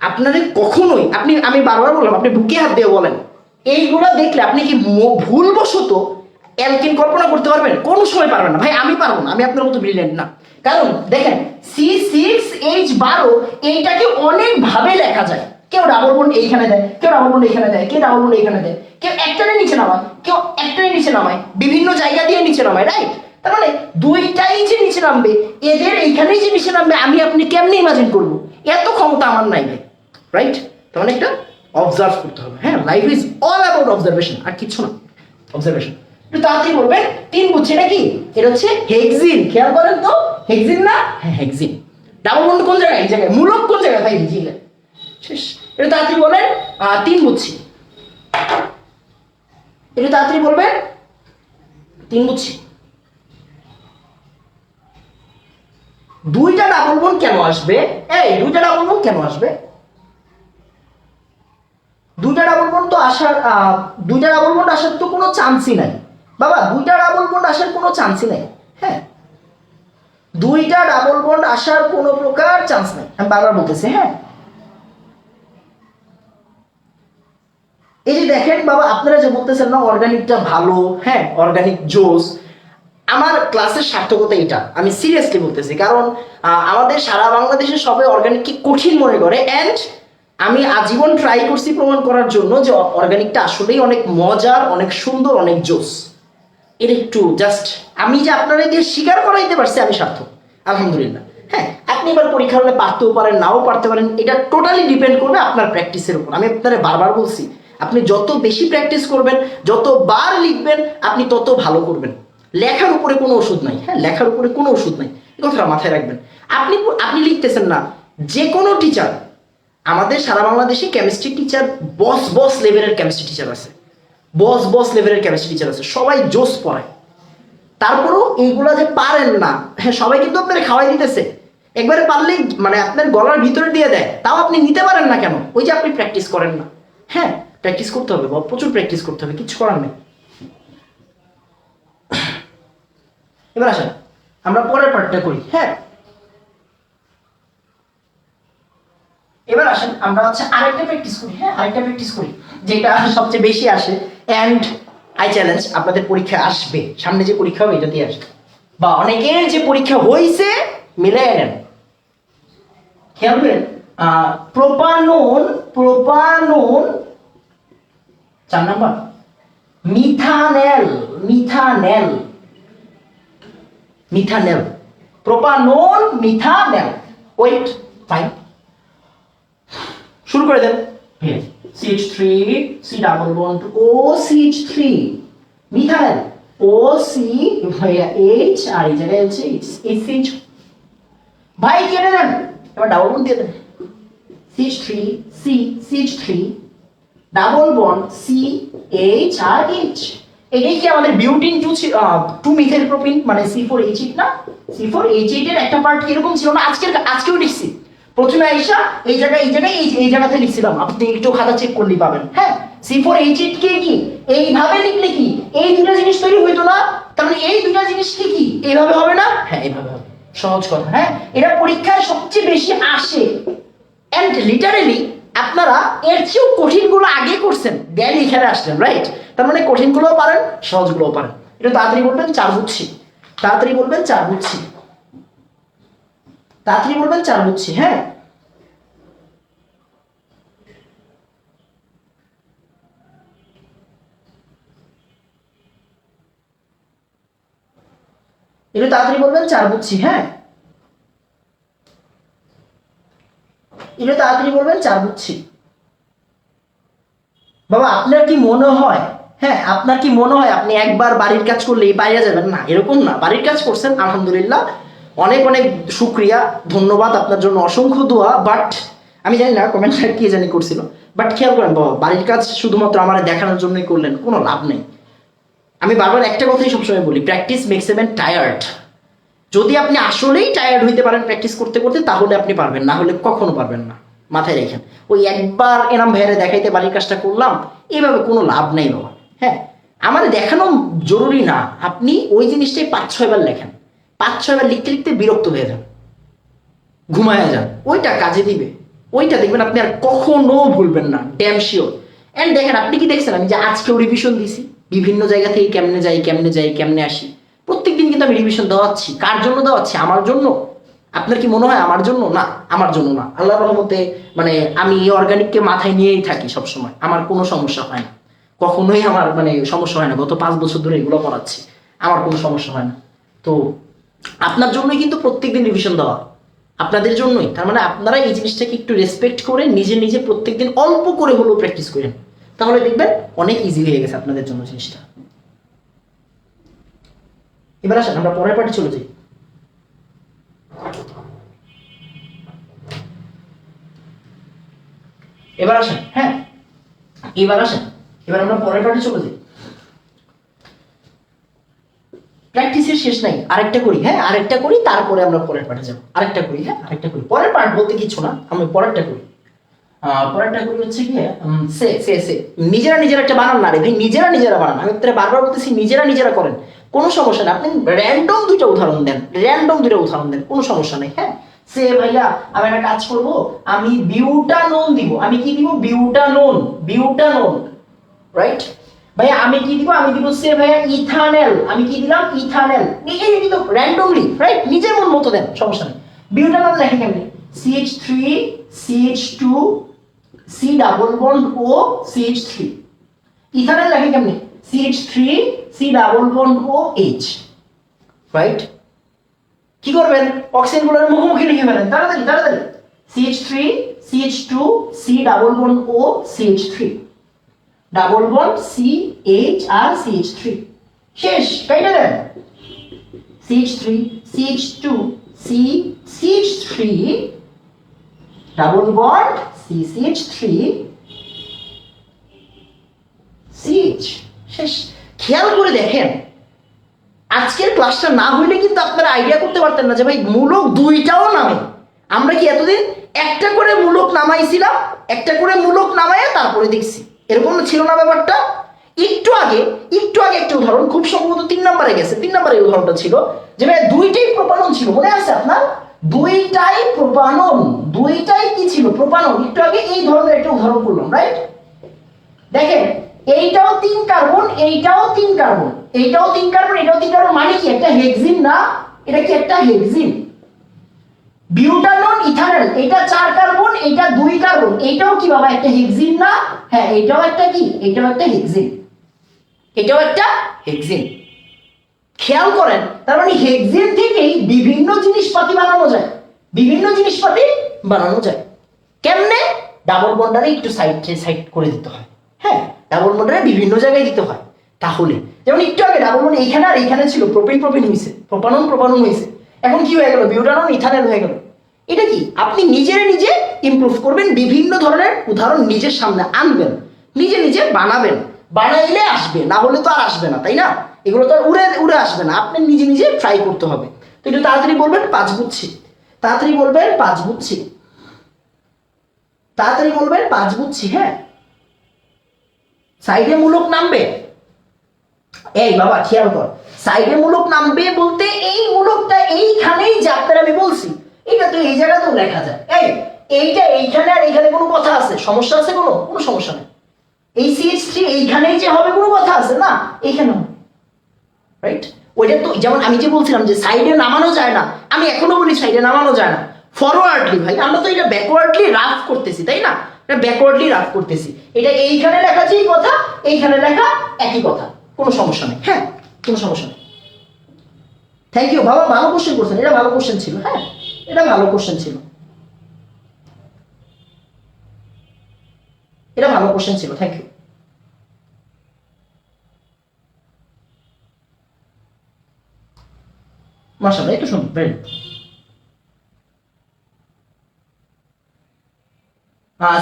[SPEAKER 1] আপনাদের কখনোই আমি বারবার বললাম, আপনি বুকে হাত দিয়ে বলেন, এইগুলো দেখলে আপনি কি ভুলবশত অ্যালকিন কল্পনা করতে পারবেন? কোনো সময় পারবেন না ভাই, আমি পারবো না, আমি আপনার মতো ব্রিলিয়েন্ট না। কারণ দেখেন C6H12 এইটাকে অনেক ভাবে লেখা যায়। কেউ ডাবল বন্ড এইখানে দেয়, কেউ ডাবল বন্ড এইখানে দেয়, কেউ ডাবল বন্ড এইখানে দেয়, কেউ একটারে নিচে নামায়, কেউ একটারে নিচে নামায়, বিভিন্ন জায়গা দিয়ে নিচে নামায়, রাইট? তার মানে দুইটাই যে নিচে নামবে, এদের এইখানেই যে নিচে নামবে, আমি আপনি কেমনে ইমাজিন করব? এত ক্ষমতা আমার নাই ভাই, রাইট? তার মানে একটা অবজার্ভ করতে হবে। হ্যাঁ, life is all about observation, আর কিছু না, অবজারভেশন। একটু তাড়াতাড়ি বলবেন, 3 বুঝছে এটা কি? এটা হচ্ছে হেক্সিন, খেয়াল করেন তো, হেক্সিন না? হ্যাঁ হেক্সিন। ডাবল বন্ড কোন জায়গায়? এই জায়গায়। মূলক কোন জায়গায় ভাই? এই জায়গায়। শেষ। এটা তাড়াতাড়ি বলেন, 3 বুঝছি। এটা তাড়াতাড়ি বলবেন, 3 বুঝছি। দুইটা ডাবল বন্ড কেন আসবে? এই দুইটা ডাবল বন্ড কেন আসবে? দুইটা ডাবল বন্ড তো আসার দুইটা ডাবল বন্ড আসার তো কোনো চান্সই নাই বাবা, দুইটা ডাবল বন্ড আসার কোনো চান্সই নাই। হ্যাঁ, দুইটা ডাবল বন্ড আসার কোনো প্রকার চান্স নাই, আমি বারবার বলতেছি। হ্যাঁ, এই যে দেখেন বাবা, আপনারা যে বলতেছেন না অর্গানিকটা ভালো, হ্যাঁ অর্গানিক জোস, আমার ক্লাসের সার্থকতা এটা, আমি সিরিয়াসলি বলতেছি। কারণ আমাদের সারা বাংলাদেশে সবাই অর্গানিককে কঠিন মনে করে, অ্যান্ড আমি আজীবন ট্রাই করছি প্রমাণ করার জন্য যে অর্গানিকটা আসলেই অনেক মজার, অনেক সুন্দর, অনেক জোস। এটা একটু জাস্ট আমি যে আপনারা দিয়ে স্বীকার করাইতে পারছি, আমি সার্থক, আলহামদুলিল্লাহ। হ্যাঁ, আপনি এবার পরীক্ষা হলে পারতেও পারেন, নাও পারতে পারেন, এটা টোটালি ডিপেন্ড করবে আপনার প্র্যাকটিসের উপর। আমি আপনারা বারবার বলছি, আপনি যত বেশি প্র্যাকটিস করবেন, যতবার লিখবেন, আপনি তত ভালো করবেন। লেখার উপরে কোনো ওষুধ নাই। হ্যাঁ, লেখার উপরে কোনো ওষুধ নাই, এই কথাটা মাথায় রাখবেন। আপনি আপনি লিখতেছেন না, যে কোনো টিচার, আমাদের সারা বাংলাদেশে কেমিস্ট্রি টিচার বস লেভেলের কেমিস্ট্রি টিচার আছে, বস লেভেলের কেমিস্ট্রি টিচার আছে, সবাই জোস পড়ায়। তারপরেও এইগুলা যে পারেন না, হ্যাঁ সবাই কিন্তু আপনার খাওয়াই দিতেছে, একবারে পারলেই মানে আপনার গলার ভিতরে দিয়ে দেয়, তাও আপনি নিতে পারেন না কেন? ওই যে আপনি প্র্যাকটিস করেন না। হ্যাঁ, প্র্যাকটিস করতে হবে, প্রচুর প্র্যাকটিস করতে হবে, কিছু করার নেই। এবার আসেন আমরা পরের পার্টটা করি। হ্যাঁ, এবার আসেন আমরা হচ্ছে আরেকটা প্র্যাকটিস করি। হ্যাঁ, আরেকটা প্র্যাকটিস করি যেটা সবচেয়ে বেশি আসে, অ্যান্ড আই চ্যালেঞ্জ আপনাদের পরীক্ষা আসবে, সামনে যে পরীক্ষা হবে এটাতেই আসবে, বা অনেকের যে পরীক্ষা হয়েছে মিলে নেন। খেয়াল করেন, propanone 4 number, methanal, propanone methanal. Wait, fine, শুরু করে দেন। CH3 C double bond O CH3 methyl O C H, আর এই জায়গায় হচ্ছে CH। ভাই কেটে দেন, এবার ডাবল বন্ড দিয়ে দেন। CH3 C CH3 double bond C H আর H। এটাই কি আমাদের বিউটিন 2 মিথাইল প্রোপিন, মানে C4H8 না? C4H8 এর একটা পার্ট কিরকম ছিল না, আজকেও লিখছি। প্রথমে আইসা এই জায়গাতে লিখছিলাম, আপনি একটু খাতা চেক করলেই পাবেন। হ্যাঁ, C4H8 কে কি এইভাবে লিখলে কি এই দুটো জিনিস তৈরি হইতো না? তার মানে এই দুটো জিনিস কি এইভাবে হবে না? হ্যাঁ, এইভাবে হবে, সহজ কথা। হ্যাঁ, এটা পরীক্ষায় সবচেয়ে বেশি আসে, এন্ড লিটারেলি আপনারা এর চেয়েও কঠিনগুলো আগে করছেন, দেন এখানে আসলেন, রাইট? তার মানে কঠিনগুলোও পারেন, সহজগুলোও পারেন। এটা তাড়াতাড়ি বলবেন, 4 বুঝছি। তাড়াতাড়ি বলবেন, 4 বুঝছি। তাড়াতাড়ি বলবেন, 4 বুঝছি। হ্যাঁ, এটা তাড়াতাড়ি বলবেন, 4 বুঝছি। হ্যাঁ, এটা তাড়াতাড়ি বলবেন, 4 বুঝছি। বাবা আপনার কি মনে হয়, হ্যাঁ আপনার কি মনে হয় আপনি একবার বাড়ির কাজ করলেই বাইরে যাবেন? না, এরকম না। বাড়ির কাজ করছেন, আলহামদুলিল্লাহ, অনেক অনেক শুক্রিয়া, ধন্যবাদ, আপনার জন্য অসংখ্য দোয়া। বাট আমি জানি না কমেন্টটা কে জানি করছিল, বাট খেয়াল করেন বাবা, বাড়ির কাজ শুধুমাত্র আমার দেখানোর জন্যই করলেন, কোনো লাভ নেই। আমি বারবার একটা কথাই সবসময় বলি, practice makes a man tired. যদি আপনি আসলেই টায়ার্ড হইতে পারেন প্র্যাকটিস করতে করতে, তাহলে আপনি পারবেন, না হলে কখনো পারবেন না। মাথায় রেখেন, ওই একবার এনাম ভাইয়ারে দেখাইতে বাড়ির কাজটা করলাম, এইভাবে কোনো লাভ নেই বাবা। হ্যাঁ, আমার দেখানো জরুরি না, আপনি ওই জিনিসটাই 5-6 বার লেখেন, 5-6 বার লিখতে লিখতে বিরক্ত হয়ে যান, ঘুমায়া যান, ওইটা কাজে দিবে, ওইটা দেখবেন আপনি আর কখনো ভুলবেন না, ড্যাম শিওর। অ্যান্ড দেখেন, আপনি কি দেখছেন আমি যে আজকেও রিভিশন দিছি?
[SPEAKER 2] বিভিন্ন জায়গা থেকে কেমনে আসি, প্রত্যেকদিন কিন্তু আমি রিভিশন দেওয়াচ্ছি। কার জন্য দেওয়াচ্ছি? আমার জন্য। আপনার কি মনে হয় আমার জন্য? না, আমার জন্য না। আল্লাহর রহমতে মানে আমি এই অর্গানিককে মাথায় নিয়েই থাকি সবসময়, আমার কোনো সমস্যা হয় না, কখনোই আমার মানে সমস্যা হয় না। গত 5 বছর ধরে এগুলো পড়াচ্ছি, আমার কোনো সমস্যা হয় না। তো আপনার জন্যই কিন্তু প্রত্যেকদিন রিভিশন দেওয়া, আপনাদের জন্যই। তার মানে আপনারা এই জিনিসটাকে একটু রেসপেক্ট করে নিজে প্রত্যেকদিন অল্প করে হলেও প্র্যাকটিস করেন, তাহলে দেখবেন অনেক ইজি হয়ে গেছে আপনাদের জন্য জিনিসটা। এবার আসেন আমরা পরের পার্টি চলে যাই। এবার আসেন, হ্যাঁ এবার আসেন, এবার আমরা পরের পার্টি চলে যাই। প্র্যাকটিসের শেষ নাই, আরেকটা করি, হ্যাঁ আরেকটা করি, তারপরে আমরা পরের পার্টে যাবো। আরেকটা করি, হ্যাঁ আরেকটা করি। পরের পার্ট বলতে কিছু না, আমি পরেরটা করি। পরেরটা করি হচ্ছে কি, সে নিজেরা একটা বানান না রে ভাই, নিজেরা বানান। আমি তো বারবার বলতেছি নিজেরা করেন, কোনো সমস্যা নেই। আপনি র্যান্ডম দুইটা উদাহরণ দেন, কোনো সমস্যা নেই। হ্যাঁ সে ভাইয়া আমি একটা কাজ করব, আমি বিউটানোন দিব। আমি কি দিব? বিউটানোন, রাইট? ভাইয়া আমি কি দিব? আমি দিব সে ভাইয়া ইথানেল। আমি কি দিলাম? ইথানেল। এই কিন্তু র্যান্ডমলি, রাইট? নিজের মন মতো দেন, সমস্যা নেই। বিউটানোন লেখা কেমনে? CH3 CH2 C double bond O CH3। Ethanal লেখা কেমনে? CH3 C double bond O H, right? কি করবেন? অক্সিজেনগুলোর মুখোমুখি লিখে ফেলেন, তাড়াতাড়ি। CH3 CH2 C double bond O CH3, double bond CH আর CH3, শেষ, কাইটা দেন। CH3 CH2 CH3 double bond CH3 CH, শেষ। খেয়াল করে দেখেন, আজকের ক্লাসটা না হইলে কিন্তু আপনারা আইডিয়া করতে পারতেন না যে ভাই মূলক দুইটাও নামে। আমরা কি এতদিন একটা করে মূলক নামাইছিলাম, একটা করে মূলক নামাইয়া তারপরে দেখছি, এরকম ছিল না ব্যাপারটা? একটু আগে একটা উদাহরণ, খুব সম্ভবত 3 নম্বরে গেছে, 3 নম্বরে উদাহরণটা ছিল যে ভাই দুইটাই প্রোপানন ছিল, মনে আছে আপনার? দুইটাই প্রোপানন, দুইটাই কি ছিল? প্রোপানন। একটু আগে এই ধরনের একটা উদাহরণ করলাম, রাইট? দেখেন এইটাও 3 কার্বন, এইটাও 3 কার্বন, এইটাও 3 কার্বন, এটাও 3 কার্বন, মানে কি একটা হেক্সিন না? এটা কি একটা হেক্সিন? বিউটানোন ইথানল, এটা 4 কার্বন, এটা 2 কার্বন, এটাও কি বাবা একটা হেক্সিন না? হ্যাঁ এটাও একটা কি? এটাও একটা হেক্সিন, এটাও একটা হেক্সিন। খেয়াল করেন, তার মানে হেক্সিন থেকেই বিভিন্ন জিনিসপাতি বানানো যায়, কেমনে? ডাবল বন্ডারে একটু সাইড করে দিতে হয়, হ্যাঁ ডাবল বন্ডারে বিভিন্ন জায়গায় দিতে হয়। তাহলে যেমন একটু আগে ডাবল বন্ড এইখানে আর এইখানে ছিল, প্রোপিন হয়েছে, প্রোপানন হয়েছে, এখন কি হয়ে গেল? বিউটানন ইথানল হয়ে গেল। এটা কি? আপনি নিজে ইমপ্রুভ করবেন, বিভিন্ন ধরনের উদাহরণ নিজের সামনে আনবেন, নিজে বানাবেন, বানাইলে আসবে, না হলে তো আর আসবে না, তাই না? এগুলো তো আর উড়ে আসবে না, আপনি নিজে ট্রাই করতে হবে। তো একটু তাড়াতাড়ি বলবেন 5 বুঝছি, তাড়াতাড়ি বলবেন 5 বুঝছি, হ্যাঁ। সাইডে মূলক নামবে, এই বাবা খেয়াল কর, সাইডে মূলক নামবে বলতে এই মূলকটা এইখানেই যে আপনারা, আমি বলছি এটা তো এই জায়গাতেও লেখা যায়। এইটা এইখানে আর এইখানে কোনো কথা আছে? সমস্যা আছে? কোনো সমস্যা নেই। এই CH3 এইখানেই যে হবে কোনো কথা আছে না? এইখানেও, রাইট? ওইটা তো যেমন আমি যে বলছিলাম যে সাইডে নামানো যায় না, আমি এখনো বলি সাইডে নামানো যায় না, ফরওয়ার্ডলি। ভাই আমরা তো এটা ব্যাকওয়ার্ডলি রাফ করতেছি, তাই না? এটা ব্যাকওয়ার্ডলি রাফ করতেছি, এটা এইখানে লেখা যেই কথা, এইখানে লেখা একই কথা, কোনো সমস্যা নেই, হ্যাঁ কোনো সমস্যা নেই। থ্যাংক ইউ বাবা, ভালো কোশ্চেন করছেন, এটা ভালো কোশ্চেন ছিল, হ্যাঁ এটা ভালো কোশ্চেন ছিল, থ্যাংক ইউ। মাশাআল্লাহ, একটু শুনুন, ভেরি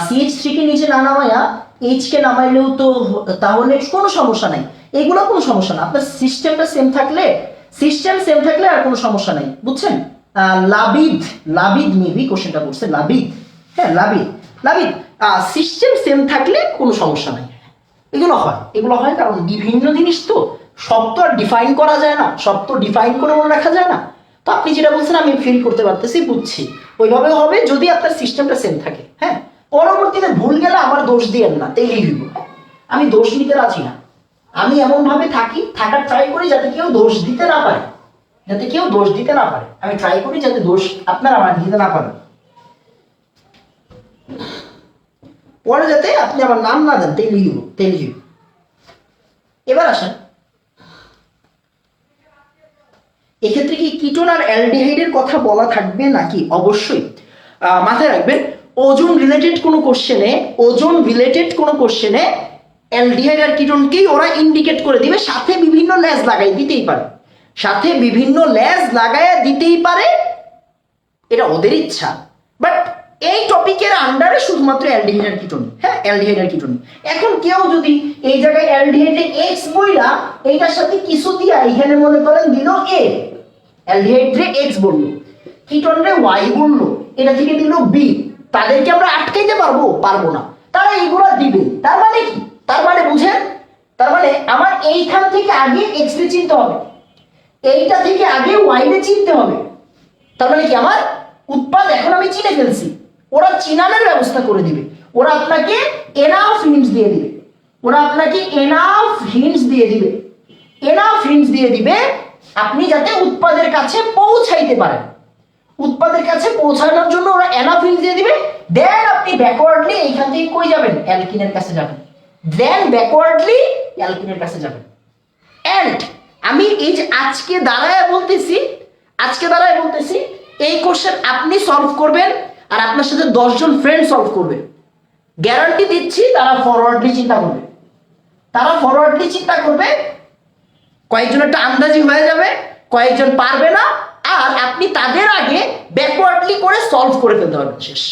[SPEAKER 2] CH3 কে নিচে না নামাইয়া H কে নামাইলেও তো তাহলে কোনো সমস্যা নাই, এগুলো কোনো সমস্যা না। আপনার সিস্টেমটা সেম থাকলে আর কোনো সমস্যা নাই, বুঝছেন? লাবিদ মেবি কোশ্চেনটা করছে, লাবিদ, হ্যাঁ লাবিদ সিস্টেম সেম থাকলে কোনো সমস্যা নাই। এগুলো হয় কারণ বিভিন্ন জিনিস তো, সব তো আর ডিফাইন করা যায় না, সব তো ডিফাইন করে মনে রাখা যায় না। তো আপনি যেটা বলছেন আমি ফিল করতে পারতেছি, বুঝছি, ওইভাবে হবে যদি আপনার সিস্টেমটা সেম থাকে, হ্যাঁ। পরবর্তীতে ভুল গেলে আমার দোষ দিয়েন না, তেলেই হইব, আমি দোষ নিতে রাজি না, আমি এমন ভাবে থাকার ট্রাই করি যাতে কেউ দোষ দিতে না পারে, আমি ট্রাই করি যাতে দোষ আপনারা আমার দিতে না পারেন, পরে যাতে আপনি আমার নাম না দেন, তেলিউ। এবার আসেন, এক্ষেত্রে কি কিটোন আর অ্যালডিহাইডের কথা বলা থাকবে নাকি? অবশ্যই মাথায় রাখবেন, ওজন রিলেটেড কোনো কোশ্চেনে অ্যালডিহাইড আর কিটোনকেই ওরা ইন্ডিকেট করে দিবে, সাথে বিভিন্ন লেজ লাগাই দিতেই পারে, এটা ওদের ইচ্ছা। বাট এই টপিকের আন্ডারে শুধুমাত্র অ্যালডিহাইড আর কিটোন, হ্যাঁ অ্যালডিহাইড আর কিটোন। এখন কেউ যদি এই জায়গায় অ্যালডিহাইডে এক্স বইলা এইটার সাথে কিছু দিয়া এখানে মনে করেন দিল এ, অ্যালডিহাইড রে এক্স বললো, কিটোন রে ওয়াই বললো, এটা থেকে দিল বি, তাদেরকে আমরা আটকাইতে পারবো না, তারা এইগুলা দিবে। তার মানে কি? তার মানে বুঝেন, তার মানে আমার এইখান থেকে আগে এক্স রে চিনতে হবে, এইটা থেকে আগে ওয়াই রে চিনতে হবে। তার মানে কি আমার উৎপাদ এখন আমি চিনে ফেলছি, ওরা চিনানোর ব্যবস্থা করে দিবে, ওরা আপনাকে এনাফ হিন্টস দিয়ে দিবে, আপনি যাতে উৎপাদের কাছে পৌঁছাইতে পারেন। উৎপাদের কাছে পৌঁছানোর জন্য ওরা এনাফ হিন্টস দিয়ে দিবে। দেন আপনি ব্যাকওয়ার্ডলি এইখান থেকে কই যাবেন? অ্যালকিনের কাছে যাবেন। এন্ড আমি এই যে আজকে দাঁড়ায় বলতেছি, এই কোশ্চেন আপনি সলভ করবেন আর আপনার সাথে 10 জন ফ্রেন্ড সলভ করবে, গ্যারান্টি দিচ্ছি তারা ফরওয়ার্ডলি চিন্তা করবে, কয়েকজন একটা আন্দাজি হয়ে যাবে, কয়েকজন পারবে না, আর আপনি তাদের আগে ব্যাকওয়ার্ডলি করে সলভ করে ফেলতে পারবেন। শেষ।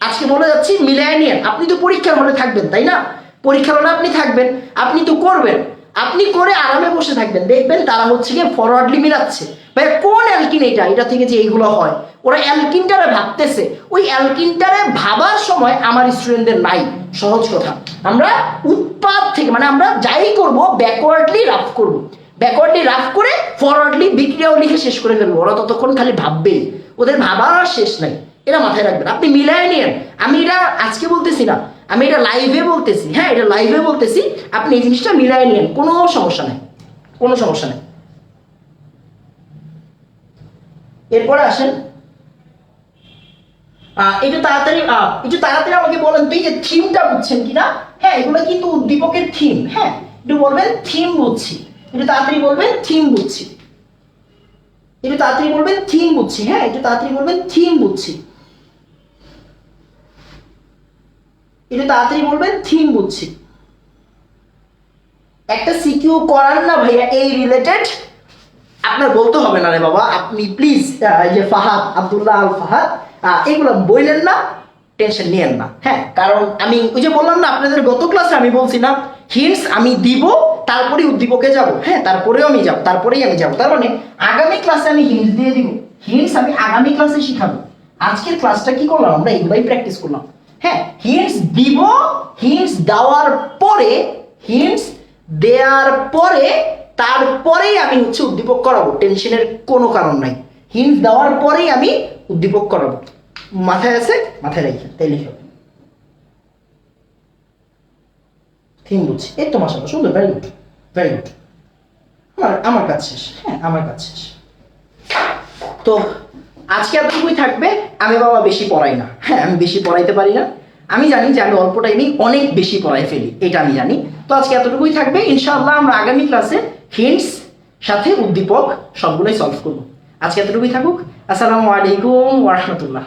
[SPEAKER 2] আজকে বলে যাচ্ছি মিলায় নিয়ে, আপনি তো পরীক্ষার হলে থাকবেন তাই না? পরীক্ষার হলে আপনি থাকবেন, আপনি তো করবেন, আপনি করে আরামে বসে থাকবেন, দেখবেন তারা হচ্ছে গিয়ে ফরওয়ার্ডলি মিলাচ্ছে, ভাই কোন অ্যালকিন এটা থেকে যে এইগুলো হয়, ওরা অ্যালকিনটারে ভাবতেছে, ওই অ্যালকিনটারে ভাবার সময় আমার স্টুডেন্টদের নাই। সহজ কথা, আমরা উৎপাদ থেকে মানে আমরা যাই করব ব্যাকওয়ার্ডলি রাফ করে ফরওয়ার্ডলি বিক্রিয়াও লিখে শেষ করে ফেলবো, ওরা ততক্ষণ খালি ভাববেই, ওদের ভাবার আর শেষ নাই। এটা মাথায় রাখবেন, আপনি মিলায় নিয়েন। আমি এটা আজকে বলতেছি না, আমি এটা লাইভে বলতেছি, হ্যাঁ এটা লাইভে বলতেছি, আপনি এই জিনিসটা মিলায় নিয়েন, কোনো সমস্যা নেই। এরপরে আসেন, একটু তাড়াতাড়ি আমাকে বলেন তো এই যে থিমটা বুঝছেন কিনা? হ্যাঁ এগুলো কিন্তু উদ্দীপকের থিম, হ্যাঁ একটু বলবেন থিম বুঝছি, একটু তাড়াতাড়ি বলবেন থিম বুঝছি, হ্যাঁ একটু তাড়াতাড়ি বলবেন থিম বুঝছি, একটা সিকিউ করান না ভাইয়া এই রিলেটেড, আপনার বলতে হবে না রে বাবা, আপনি প্লিজ যে ফাহাদ, আব্দুল্লাহ আল ফাহাদ, এগুলো বললেন না, টেনশন নিয়েন না। হ্যাঁ কারণ আমি ওই যে বললাম না আপনাদের গত ক্লাসে আমি বলছি না, হিন্টস আমি দিব তারপরে উদ্দীপকে যাব, হ্যাঁ তারপরেই আমি যাব, তার মানে আগামী ক্লাসে আমি হিন্টস দিয়ে দিব, হিন্টস আমি আগামী ক্লাসে শিখাবো। আজকের ক্লাসটা কি করলাম? আমরা এগুলাই প্র্যাকটিস করলাম। হ্যাঁ হিন্টস দিব, হিন্টস দেওয়ার পরে তারপরেই আমি হচ্ছে উদ্দীপক করাবো, টেনশনের কোনো কারণ নাই। হিন্টস দেওয়ার পরেই আমি উদ্দীপক করাবো, মাথায় আছে? মাথায় রাখি, তাই লিখে থিম বুঝছি, এই তো মাশাআল্লাহ সুন্দর, ভেরি গুড। আমার কাজ শেষ, হ্যাঁ আমার কাজ শেষ। তো আজকে এতটুকুই থাকবে। আমি বাবা বেশি পড়াই না, হ্যাঁ আমি বেশি পড়াইতে পারি না, আমি জানি যে আমি অল্প টাইমেই অনেক বেশি পড়াই ফেলি, এটা আমি জানি। তো আজকে এতটুকুই থাকবে, ইনশাআল্লাহ আমরা আগামী ক্লাসে হিন্টস সাথে উদ্দীপক সবগুলোই সলভ করবো। আজকে এতটুকুই থাকুক। আসসালামু আলাইকুম ওয়া রাহমাতুল্লাহ।